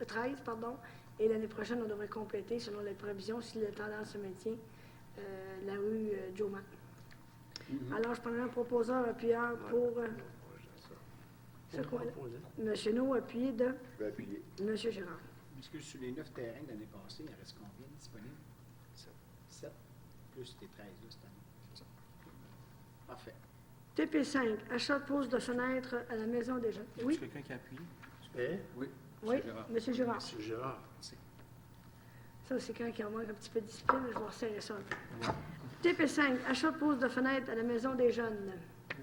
13, pardon. Et l'année prochaine, on devrait compléter, selon les prévisions, si le tendance se maintient, la rue Joe Matt. Alors, je prendrai un proposeur appuyeur pour ce coin-là. M. No, appuyé de Je vais appuyer. M. Gérard. Excuse, sur les 9 terrains de l'année passée, il en reste combien disponibles? 7. Plus tes 13 là, cette année. Parfait. TP5, achat de pose de fenêtres à la Maison des Jeunes. Oui, Quelqu'un qui appuie? Eh? Oui. oui, Gérard. M. Gérard. C'est Gérard. Ça, c'est quand il en manque un petit peu de discipline, je vais resserrer ça un peu. TP5, achat de pose de fenêtres à la Maison des Jeunes.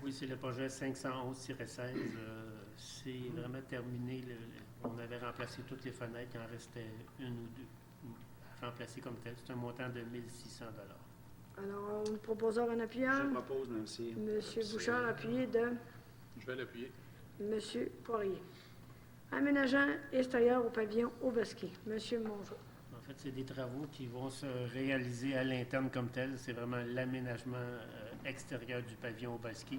Oui, c'est le projet 511-16. C'est vraiment terminé. On avait remplacé toutes les fenêtres. Il en restait une ou deux à remplacer comme tel. C'est un montant de 1 600 $. Alors, proposeur en appuyant. Je propose, merci. Monsieur Bouchard, appuyé de Je vais l'appuyer. Monsieur Poirier. Aménageant extérieur au pavillon Aubeski. Monsieur Mongeau. En fait, c'est des travaux qui vont se réaliser à l'interne comme tel. C'est vraiment l'aménagement extérieur du pavillon Aubeski.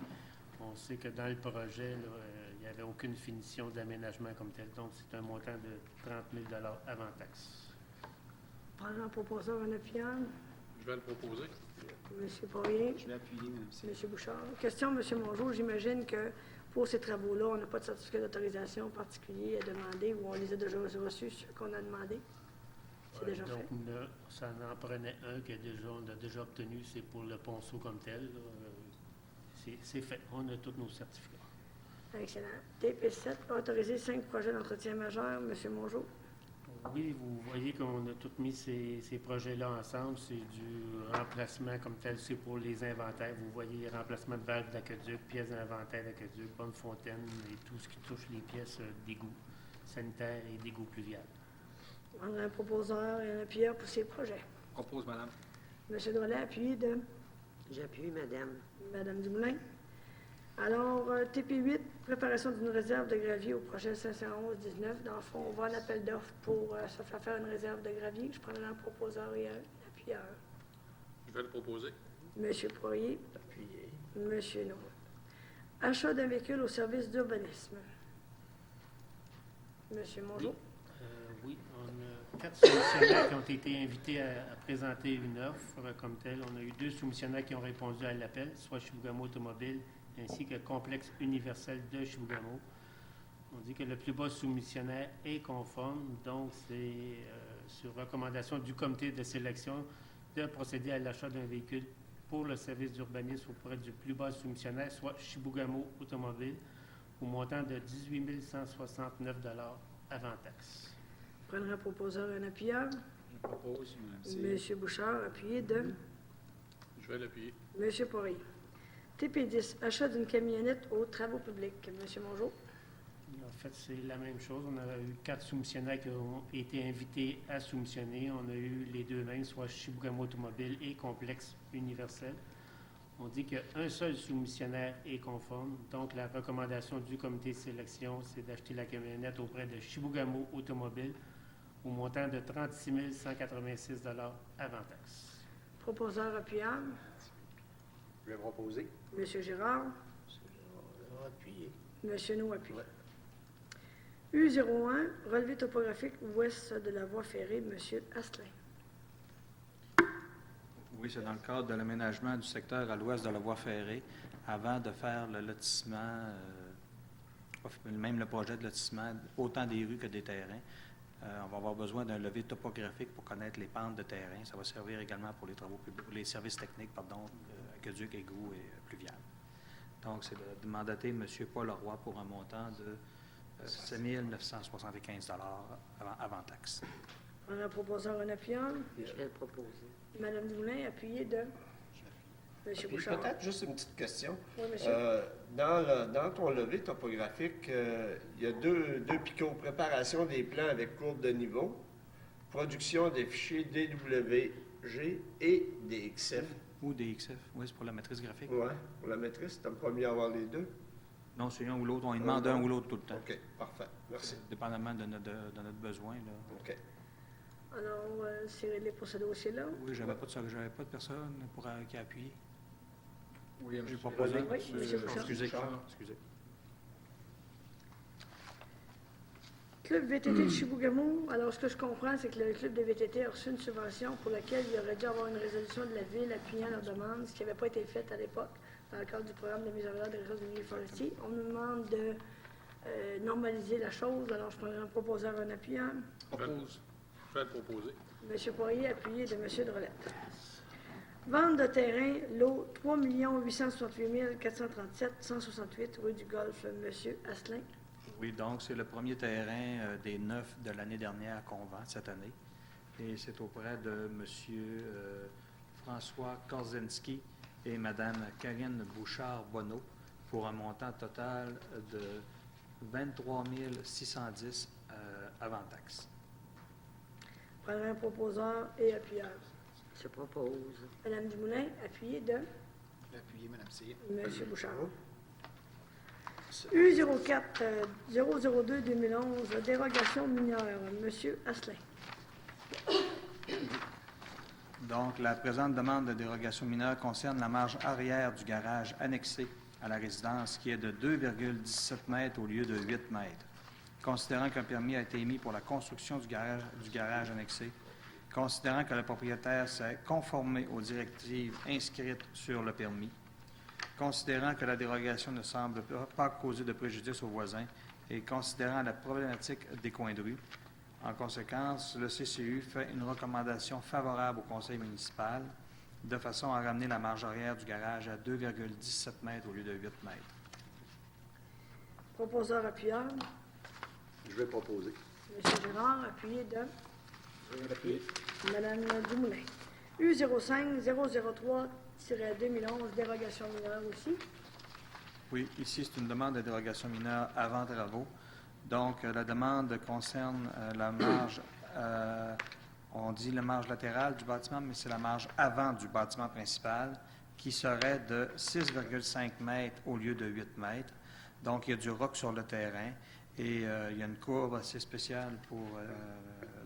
On sait que dans le projet, là, il n'y avait aucune finition d'aménagement comme tel. Donc, c'est un montant de 30 000 avant taxe. Prendre un proposeur en appuyant. Je vais le proposer. Monsieur Poirier. Je vais appuyer, merci. Monsieur Bouchard. Question, Monsieur Mongeau. J'imagine que pour ces travaux-là, on n'a pas de certificat d'autorisation particulier à demander ou on les a déjà reçus, ceux qu'on a demandé. C'est déjà donc, fait. là, ça en prenait un on a déjà obtenu, c'est pour le ponceau comme tel. C'est fait. On a tous nos certificats. Excellent. TP7, autoriser 5 projets d'entretien majeurs. Monsieur Mongeau. Oui, vous voyez qu'on a tous mis ces projets-là ensemble. C'est du remplacement comme tel, c'est pour les inventaires. Vous voyez, remplacement de valves d'aqueduc, pièces d'inventaire d'aqueduc, bonne fontaine et tout ce qui touche les pièces d'égout sanitaire et d'égout pluvial. On a un proposeur et un appuyeur pour ces projets. Propose, madame. Monsieur Drolet, appuyé de J'appuie, madame. Madame Dumoulin. Alors, TP8, préparation d'une réserve de gravier au projet 511-19. Dans le fond, on va en appel d'offres pour se faire une réserve de gravier. Je prendrai un proposeur et un appuyeur. Je vais le proposer. Monsieur Poirier. Appuyé. Monsieur Nour. Achat d'un véhicule au service d'urbanisme. Monsieur Mongeau. Oui, on a 4 soumissionnaires qui ont été invités à présenter une offre comme telle. On a eu 2 soumissionnaires qui ont répondu à l'appel, soit Chibougamau Automobile ainsi que Complexe universel de Chibougamau. On dit que le plus bas soumissionnaire est conforme, donc c'est sur recommandation du comité de sélection de procéder à l'achat d'un véhicule pour le service d'urbanisme auprès du plus bas soumissionnaire, soit Chibougamau Automobile, au montant de 18 169 avant taxe. Prendre un proposeur et un appuyeur. Je propose, merci. Monsieur Bouchard, appuyé de Je vais l'appuyer. Monsieur Poirier. TP10, achat d'une camionnette aux travaux publics. Monsieur Mongeau. En fait, c'est la même chose. On a eu 4 soumissionnaires qui ont été invités à soumissionner. On a eu les deux mêmes, soit Chibougamau Automobile et Complexe universel. On dit qu'un seul soumissionnaire est conforme. Donc, la recommandation du comité de sélection, c'est d'acheter la camionnette auprès de Chibougamau Automobile au montant de 36 186 avant taxe. Proposeur appuyable. Je vais proposer. Monsieur Girard. Appuyé. Monsieur Nou appuie. Ouais. U01, relevé topographique ouest de la voie ferrée. Monsieur Asselin. Oui, c'est dans le cadre de l'aménagement du secteur à l'ouest de la voie ferrée, avant de faire le lotissement, même le projet de lotissement, autant des rues que des terrains. On va avoir besoin d'un levé topographique pour connaître les pentes de terrain. Ça va servir également pour les travaux publics, pour les services techniques, aqueduc, égout et pluvial. Donc, c'est de mandater M. Paul Leroy pour un montant de 7 975 avant taxe. On a un proposeur en appuyant. Je vais le proposer. Madame Dumoulin, appuyée de Monsieur Puis Bouchard. peut-être juste une petite question. Oui, monsieur. Dans ton levé topographique, il y a deux picots. Préparation des plans avec courbe de niveau, production des fichiers DWG et des XF. Ou des XF, oui, c'est pour la matrice graphique. Oui, pour la maîtrise, tu pas mieux avoir les deux? Non, c'est un ou l'autre. On y demande un ou l'autre tout le temps. OK, parfait. Merci. Dépendamment de notre besoin. Là. OK. Alors, c'est réglé pour ce dossier-là. Oui, j'avais pas de personne qui a appuyé. Oui, J'ai monsieur. proposé. Oui, monsieur Bouchard. Excusez. Club VTT de Chibougamau. Alors, ce que je comprends, c'est que le club de VTT a reçu une subvention pour laquelle il aurait dû avoir une résolution de la ville appuyant leur demande, ce qui n'avait pas été fait à l'époque dans le cadre du programme de mise en valeur des ressources du milieu forestier. On nous demande de normaliser la chose. Alors, je prendrai un proposeur en appuyant. Propose. Je vais le proposer. M. Poirier, appuyé de M. Drolette. Vente de terrain, lot 3 868 437 168 rue du Golfe, M. Asselin. Oui, donc c'est le premier terrain des 9 de l'année dernière qu'on vend cette année. Et c'est auprès de M. François Korzynski et Mme Karine Bouchard-Bonneau pour un montant total de 23 610 avant taxe. Prendrai un proposeur et appuyeur. Se propose. Mme Dumoulin, appuyé de Appuyé, Mme Cyr. M. Bouchard. U04 002 2011, dérogation mineure, M. Asselin. Donc, la présente demande de dérogation mineure concerne la marge arrière du garage annexé à la résidence, qui est de 2,17 mètres au lieu de 8 mètres. Considérant qu'un permis a été émis pour la construction du garage annexé, considérant que le propriétaire s'est conformé aux directives inscrites sur le permis, considérant que la dérogation ne semble pas causer de préjudice aux voisins et considérant la problématique des coins de rue, en conséquence, le CCU fait une recommandation favorable au conseil municipal de façon à ramener la marge arrière du garage à 2,17 mètres au lieu de 8 mètres. Proposeur appuyeur, Je vais proposer. M. Gérard, appuyé de Je vais l'appuyer. Mme Dumoulin. U05 003-2011, dérogation mineure aussi. Oui, ici, c'est une demande de dérogation mineure avant travaux. Donc, la demande concerne la marge, on dit la marge latérale du bâtiment, mais c'est la marge avant du bâtiment principal, qui serait de 6,5 mètres au lieu de 8 mètres. Donc, il y a du roc sur le terrain et il y a une courbe assez spéciale pour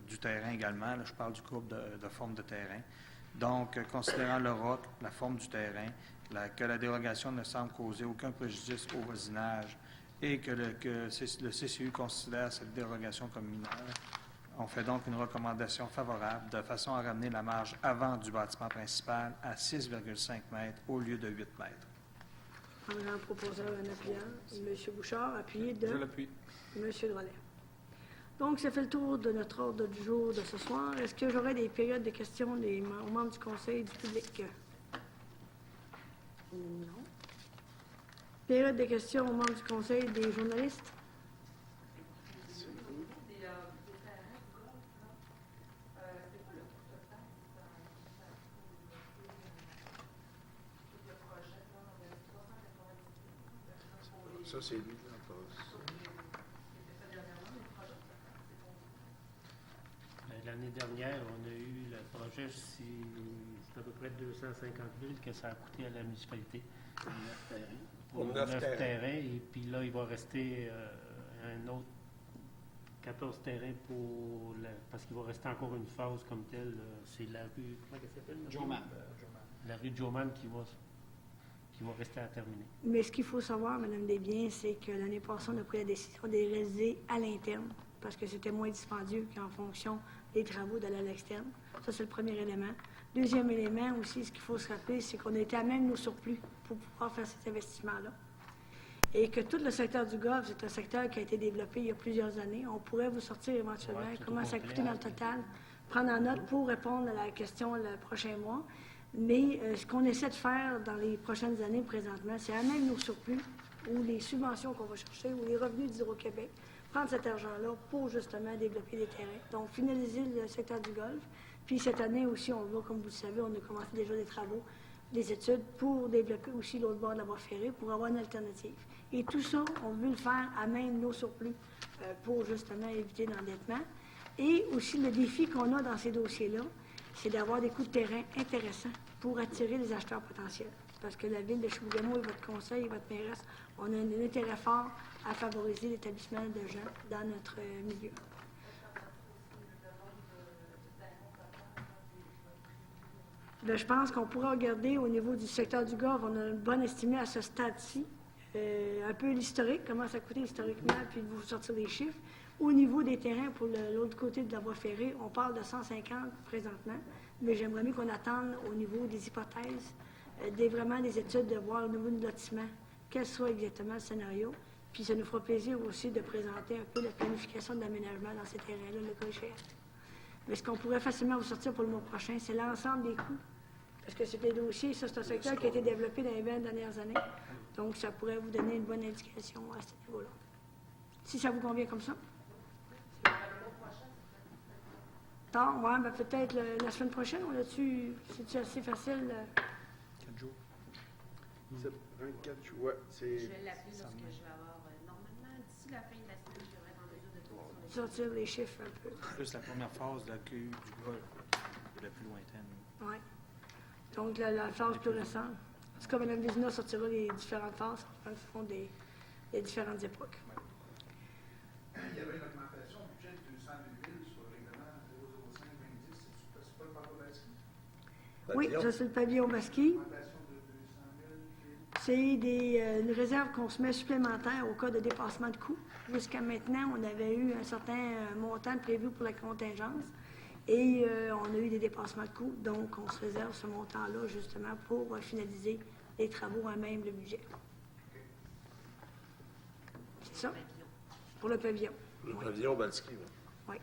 du terrain également. Là, je parle du courbe de forme de terrain. Donc, considérant le roc, la forme du terrain, que la dérogation ne semble causer aucun préjudice au voisinage et que le CCU considère cette dérogation comme mineure, on fait donc une recommandation favorable de façon à ramener la marge avant du bâtiment principal à 6,5 mètres au lieu de 8 mètres. Un proposeur, un appuyeur, M. Bouchard, appuyé de Je l'appuie. M. Drolet. Donc, ça fait le tour de notre ordre du jour de ce soir. Est-ce que j'aurai des périodes de questions aux membres du Conseil du public? Non. Période de questions aux membres du Conseil des journalistes? Ça, c'est lui, là, L'année dernière, on a eu le projet, c'est à peu près 250 000 que ça a coûté à la municipalité. Pour 9 terrains. Et puis là, il va rester un autre 14 terrains parce qu'il va rester encore une phase comme telle. C'est la rue, comment elle s'appelle? Joman. La rue Joman qui va rester à terminer. Mais ce qu'il faut savoir, Mme Desbiens, c'est que l'année passée, on a pris la décision de les réaliser à l'interne parce que c'était moins dispendieux qu'en fonction des travaux d'aller à l'externe. Ça, c'est le premier élément. Deuxième élément aussi, ce qu'il faut se rappeler, c'est qu'on était à même nos surplus pour pouvoir faire cet investissement-là. Et que tout le secteur du golf, c'est un secteur qui a été développé il y a plusieurs années. On pourrait vous sortir éventuellement comment ça a coûté dans le total, prendre en note pour répondre à la question le prochain mois. Mais ce qu'on essaie de faire dans les prochaines années présentement, c'est à même nos surplus ou les subventions qu'on va chercher ou les revenus d'Hydro-Québec, prendre cet argent-là pour justement développer des terrains. Donc, finaliser le secteur du golf. Puis cette année aussi, on va, comme vous le savez, on a commencé déjà des travaux, des études pour développer aussi l'autre bord de la voie ferrée, pour avoir une alternative. Et tout ça, on veut le faire à même nos surplus pour justement éviter l'endettement. Et aussi, le défi qu'on a dans ces dossiers-là, c'est d'avoir des coûts de terrain intéressants pour attirer les acheteurs potentiels. Parce que la Ville de Chibougamau et votre conseil et votre mairesse, on a un intérêt fort à favoriser l'établissement de gens dans notre milieu. Bien, je pense qu'on pourra regarder au niveau du secteur du golf, on a une bonne estimée à ce stade-ci, un peu l'historique, comment ça a coûté historiquement, puis de vous sortir des chiffres. Au niveau des terrains, pour l'autre côté de la voie ferrée, on parle de 150 présentement, mais j'aimerais mieux qu'on attende au niveau des hypothèses, vraiment des études, de voir au niveau du lotissement, quel soit exactement le scénario. Puis ça nous fera plaisir aussi de présenter un peu la planification de l'aménagement dans ces terrains-là, le cas échéant. Mais ce qu'on pourrait facilement vous sortir pour le mois prochain, c'est l'ensemble des coûts. Parce que c'est des dossiers, ça c'est un secteur qui a été développé dans les 20 dernières années. Donc ça pourrait vous donner une bonne indication à ce niveau-là. Si ça vous convient comme ça. Non, ouais, ben peut-être la semaine prochaine, on là-dessus, c'est-tu assez facile? 4 jours. C'est 24 jours, ouais, c'est... Je l'appuie lorsque je vais avoir, normalement, d'ici la fin de la semaine, je devrais être en mesure de trouver ça. Sortir les chiffres un peu. Plus la première phase de la queue du golf est la plus lointaine. Oui. Donc, la phase plus récente. C'est comme Mme Vézina sortira les différentes phases en font des différentes époques. Il y avait une augmentation du budget de 200 000 sur le règlement 005-2010. C'est pas le parcours basque? Oui, ça, c'est le pavillon Basqui. Augmentation de 200 000. C'est une réserve qu'on se met supplémentaire au cas de dépassement de coûts. Jusqu'à maintenant, on avait eu un certain montant prévu pour la contingence et on a eu des dépassements de coûts. Donc, on se réserve ce montant-là justement pour finaliser les travaux à même le budget. C'est ça? Pour le pavillon. Le pavillon Balski, oui. Oui.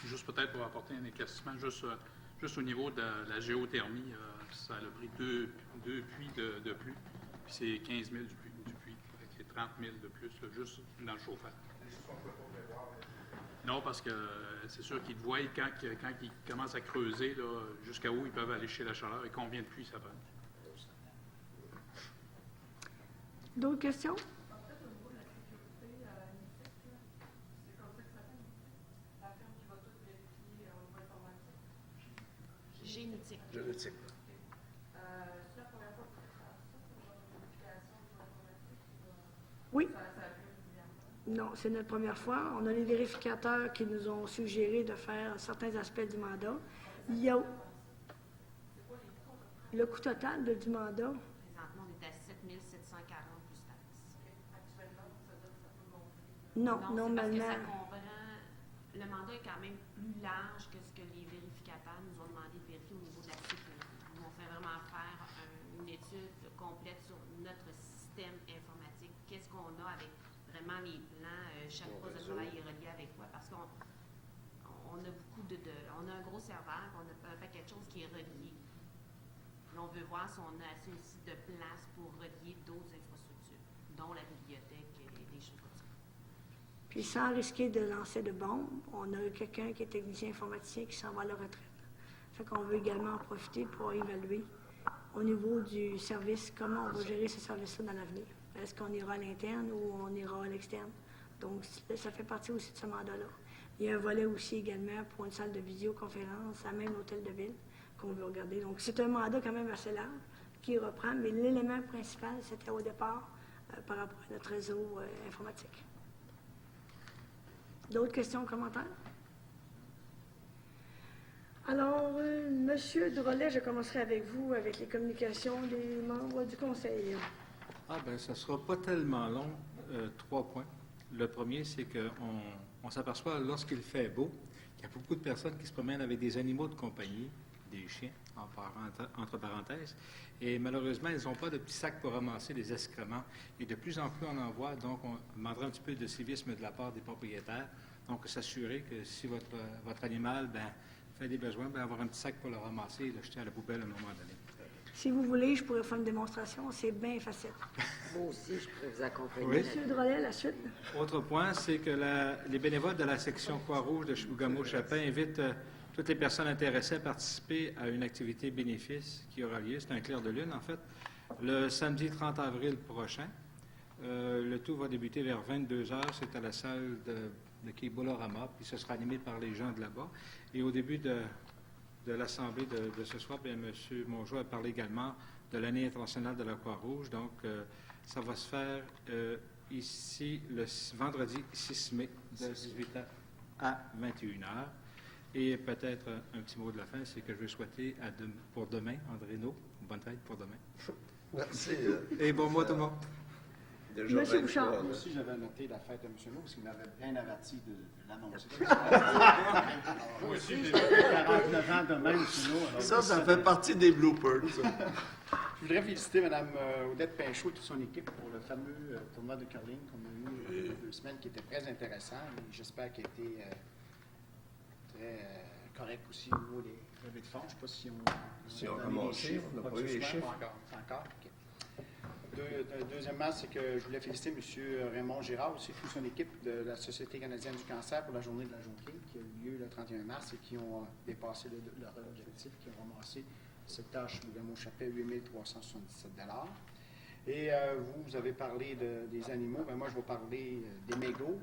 Juste peut-être pour apporter un éclaircissement, juste au niveau de la géothermie, ça a pris deux puits de pluie, puis c'est 15 000 du puits, avec les 30 000 de plus, là, juste dans le chauffage. Non, parce que c'est sûr qu'ils te voient quand ils commencent à creuser, jusqu'à où ils peuvent aller chez la chaleur et combien de pluie ça prend. D'autres questions? Génétique. Génétique. Oui. Non, c'est notre première fois. On a les vérificateurs qui nous ont suggéré de faire certains aspects du mandat. Il y a le coût total du mandat. Présentement, on est à 7 740 plus taxes. Non, C'est parce normalement. que ça comprend, le mandat est quand même plus large que ce que les vérificateurs nous ont demandé de vérifier au niveau de la sécurité. Nous, on fait vraiment faire une étude complète sur notre système informatique. Qu'est-ce qu'on a avec vraiment les plans, chaque poste de travail est relié avec quoi? Parce qu'on a beaucoup on a un gros serveur, on a un paquet de choses qui est relié. Puis on veut voir si on a assez aussi de place pour relier d'autres infrastructures, dont la bibliothèque et des choses comme ça. Puis sans risquer de lancer de bombes, on a quelqu'un qui est technicien informaticien qui s'en va à la retraite. Fait qu'on veut également en profiter pour évaluer au niveau du service, comment on va gérer ce service-là dans l'avenir. Est-ce qu'on ira à l'interne ou on ira à l'externe? Donc, ça fait partie aussi de ce mandat-là. Il y a un volet aussi également pour une salle de visioconférence à même l'hôtel de ville qu'on veut regarder. Donc, c'est un mandat quand même assez large qui reprend, mais l'élément principal, c'était au départ par rapport à notre réseau informatique. D'autres questions, commentaires? Alors, Monsieur Drolet, je commencerai avec vous, avec les communications des membres du Conseil. Ah, bien, ça ne sera pas tellement long. 3 points. Le premier, c'est qu'on s'aperçoit, lorsqu'il fait beau, qu'il y a beaucoup de personnes qui se promènent avec des animaux de compagnie, des chiens, entre parenthèses, et malheureusement, ils n'ont pas de petits sacs pour ramasser les excréments. Et de plus en plus, on en voit, donc on demandera un petit peu de civisme de la part des propriétaires. Donc, s'assurer que si votre animal fait des besoins, avoir un petit sac pour le ramasser et le jeter à la poubelle à un moment donné. Si vous voulez, je pourrais faire une démonstration. C'est bien facile. Moi aussi, je pourrais vous accompagner. Oui. Monsieur Drolet, la suite. Autre point, c'est que les bénévoles de la section Croix-Rouge de Chibougamau-Chapin invitent toutes les personnes intéressées à participer à une activité bénéfice qui aura lieu. C'est un clair de lune, en fait, le samedi 30 avril prochain. Le tout va débuter vers 22 h. C'est à la salle de quai Bolorama, puis ce sera animé par les gens de là-bas. Et au début de l'Assemblée de ce soir, bien, M. Mongeau a parlé également de l'année internationale de la Croix-Rouge. Donc, ça va se faire ici le vendredi 6 mai de 18h à 21h. Et peut-être un petit mot de la fin, c'est que je veux souhaiter pour demain, Andréno, bonne fête pour demain. Merci. Et bon mois tout le monde. Déjà Monsieur 23, Bouchard. là. Moi aussi, j'avais noté la fête de M. Lowe, parce qu'il m'avait bien averti de l'annoncer. Moi aussi, j'ai 49 ans de même, M. Lowe. Ça fait partie des bloopers, ça. Je voudrais féliciter Mme Odette Pinchot et toute son équipe pour le fameux tournoi de curling qu'on a eu il y a 2 semaines, qui était très intéressant. Et j'espère qu'il a été très correct aussi au niveau des levées de fonds. Je ne sais pas si on a donné ramassé, les chiffres. on n'a pas du eu les soir, chiffres. Pas encore. OK. Deuxièmement, c'est que je voulais féliciter M. Raymond Girard aussi, toute son équipe de la Société canadienne du cancer pour la journée de la jonquille qui a eu lieu le 31 mars et qui ont dépassé leur objectif, qui ont ramassé cette tâche Chibougamau-Chapin 8 377 $. Et vous avez parlé des animaux. Bien, moi, je vais parler des mégots.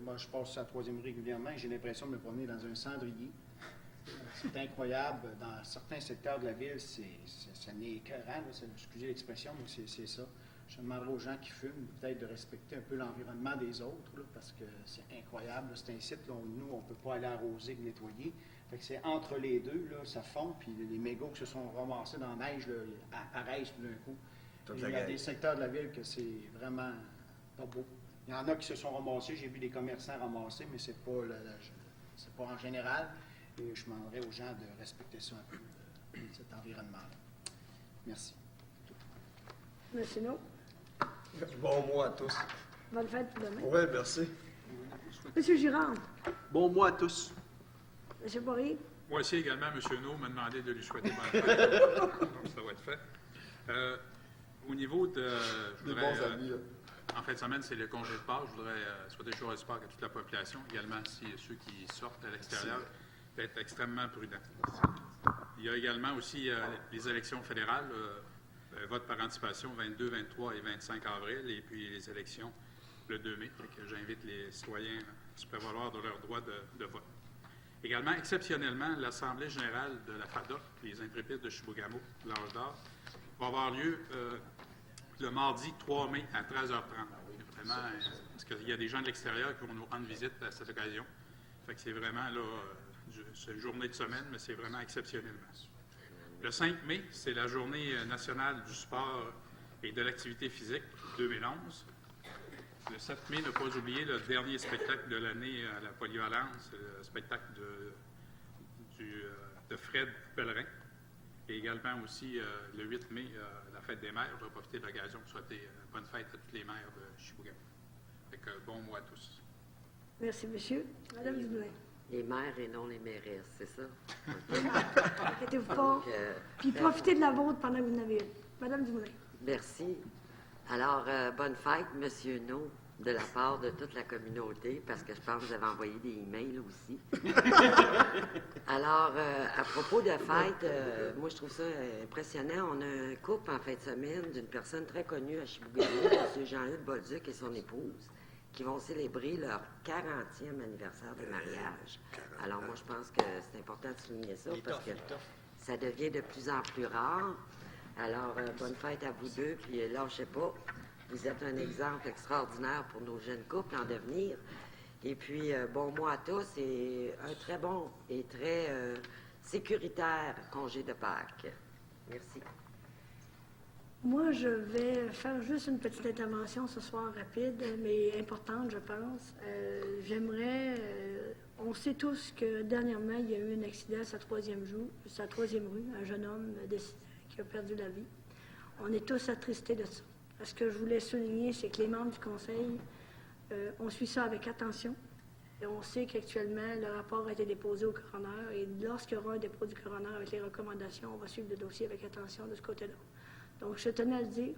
Moi, je passe à la 3e régulièrement et j'ai l'impression de me promener dans un cendrier. C'est incroyable. Dans certains secteurs de la ville, ça n'est écœurant, là, excusez l'expression, mais c'est ça. Je demanderais aux gens qui fument peut-être de respecter un peu l'environnement des autres, là, parce que c'est incroyable. là. C'est un site, là, nous, on ne peut pas aller arroser et nettoyer. Fait que c'est entre les deux, là, ça fond, puis les mégots qui se sont ramassés dans la neige là, apparaissent tout d'un coup. Toute Et la il y a gang. des secteurs de la ville que c'est vraiment pas beau. Il y en a qui se sont ramassés, j'ai vu des commerçants ramasser, mais c'est pas, c'est pas en général. Et je demanderais aux gens de respecter ça un peu, cet environnement-là. Merci. Monsieur No, Bon mois à tous. bonne fête pour demain. Oui, merci. Monsieur Girard, Bon mois à tous. Monsieur Poirier, Moi aussi également, M. No m'a demandé de lui souhaiter bonne fête. Donc, ça va être fait. Au niveau de... je Des voudrais, bons amis, là. en fin de semaine, c'est le congé de Pâques. Je voudrais souhaiter joyeux Pâques à toute la population, également si ceux qui sortent à l'extérieur, d'être extrêmement prudents. Il y a également aussi les élections fédérales, vote par anticipation 22, 23 et 25 avril, et puis les élections le 2 mai. Fait que j'invite les citoyens à se prévaloir de leur droit de vote. Également, exceptionnellement, l'Assemblée générale de la FADA, les intrépides de Chibougamau, l'âge d'or, va avoir lieu le mardi 3 mai à 13h30. Vraiment, parce qu'il y a des gens de l'extérieur qui vont nous rendre visite à cette occasion. Fait que c'est vraiment, là, c'est une journée de semaine, mais c'est vraiment exceptionnellement. Le 5 mai, c'est la journée nationale du sport et de l'activité physique 2011. Le 7 mai, ne pas oublier le dernier spectacle de l'année à la Polyvalence, le spectacle de Fred Pellerin. Et également aussi, le 8 mai, la fête des mères. Je vais profiter de l'occasion pour souhaiter bonne fête à toutes les mères de Chibougamau. Fait que bon mois à tous. merci, monsieur. Madame Dumoulin, Les maires et non les mairesses, c'est ça? inquiétez-vous pas. Donc, Puis profitez de la vôtre pendant que vous en avez une. Madame Dumoulin. merci. Alors, bonne fête, Monsieur No, de la part de toute la communauté, parce que je pense que vous avez envoyé des emails aussi. Alors, à propos de fête, moi, je trouve ça impressionnant. On a un couple en fin de semaine d'une personne très connue à Chibougamau, M. Jean-Luc Bolduc et son épouse, qui vont célébrer leur 40e anniversaire de mariage. Alors, moi, je pense que c'est important de souligner ça, parce que ça devient de plus en plus rare. Alors, bonne fête à vous deux, puis lâchez pas. Vous êtes un exemple extraordinaire pour nos jeunes couples en devenir. Et puis, bon mois à tous et un très bon et très sécuritaire congé de Pâques. Merci. Moi, je vais faire juste une petite intervention ce soir rapide, mais importante, je pense. J'aimerais... on sait tous que dernièrement, il y a eu un accident à sa troisième rue, un jeune homme décédé qui a perdu la vie. On est tous attristés de ça. Ce que je voulais souligner, c'est que les membres du Conseil, on suit ça avec attention. Et on sait qu'actuellement, le rapport a été déposé au coroner. Et lorsqu'il y aura un dépôt du coroner avec les recommandations, on va suivre le dossier avec attention de ce côté-là. Donc, je tenais à le dire.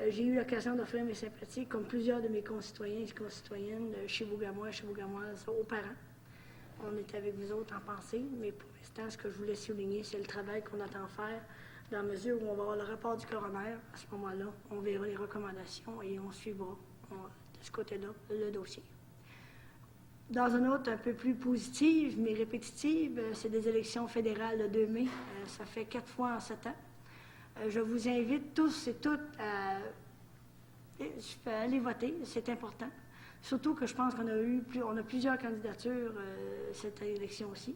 J'ai eu l'occasion d'offrir mes sympathies, comme plusieurs de mes concitoyens et concitoyennes, Chibougamoises aux parents. On est avec vous autres en pensée, mais pour l'instant, ce que je voulais souligner, c'est le travail qu'on attend faire. Dans la mesure où on va avoir le rapport du coroner, à ce moment-là, on verra les recommandations et on suivra de ce côté-là le dossier. Dans une autre un peu plus positive, mais répétitive, c'est des élections fédérales le 2 mai. Ça fait 4 fois en 7 ans. Je vous invite tous et toutes à aller voter, c'est important. Surtout que je pense qu'on a plusieurs candidatures cette élection-ci.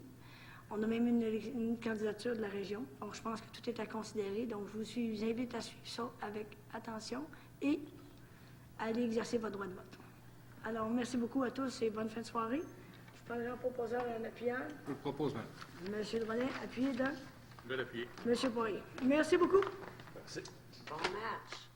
On a même une candidature de la région, donc je pense que tout est à considérer. Donc, je vous invite à suivre ça avec attention et à aller exercer votre droit de vote. Alors, merci beaucoup à tous et bonne fin de soirée. Je prendrai un proposeur et un appuyant. Je vous propose, madame. Monsieur Drolet, appuyé de Je vais l'appuyer. Monsieur Poirier. Merci beaucoup. Merci. Bon match.